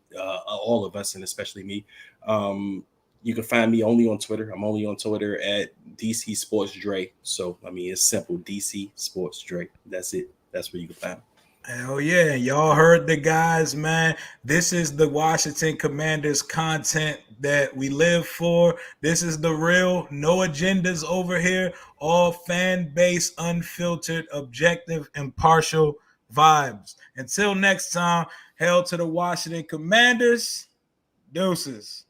all of us, and especially me. You can find me only on Twitter. I'm only on Twitter at DC Sports Dre. So, I mean, it's simple. DC Sports Dre. That's it. That's where you can find me. Hell yeah. Y'all heard the guys, man. This is the Washington Commanders content that we live for. This is the real, no agendas over here. All fan base, unfiltered, objective, impartial vibes. Until next time, hail to the Washington Commanders. Deuces.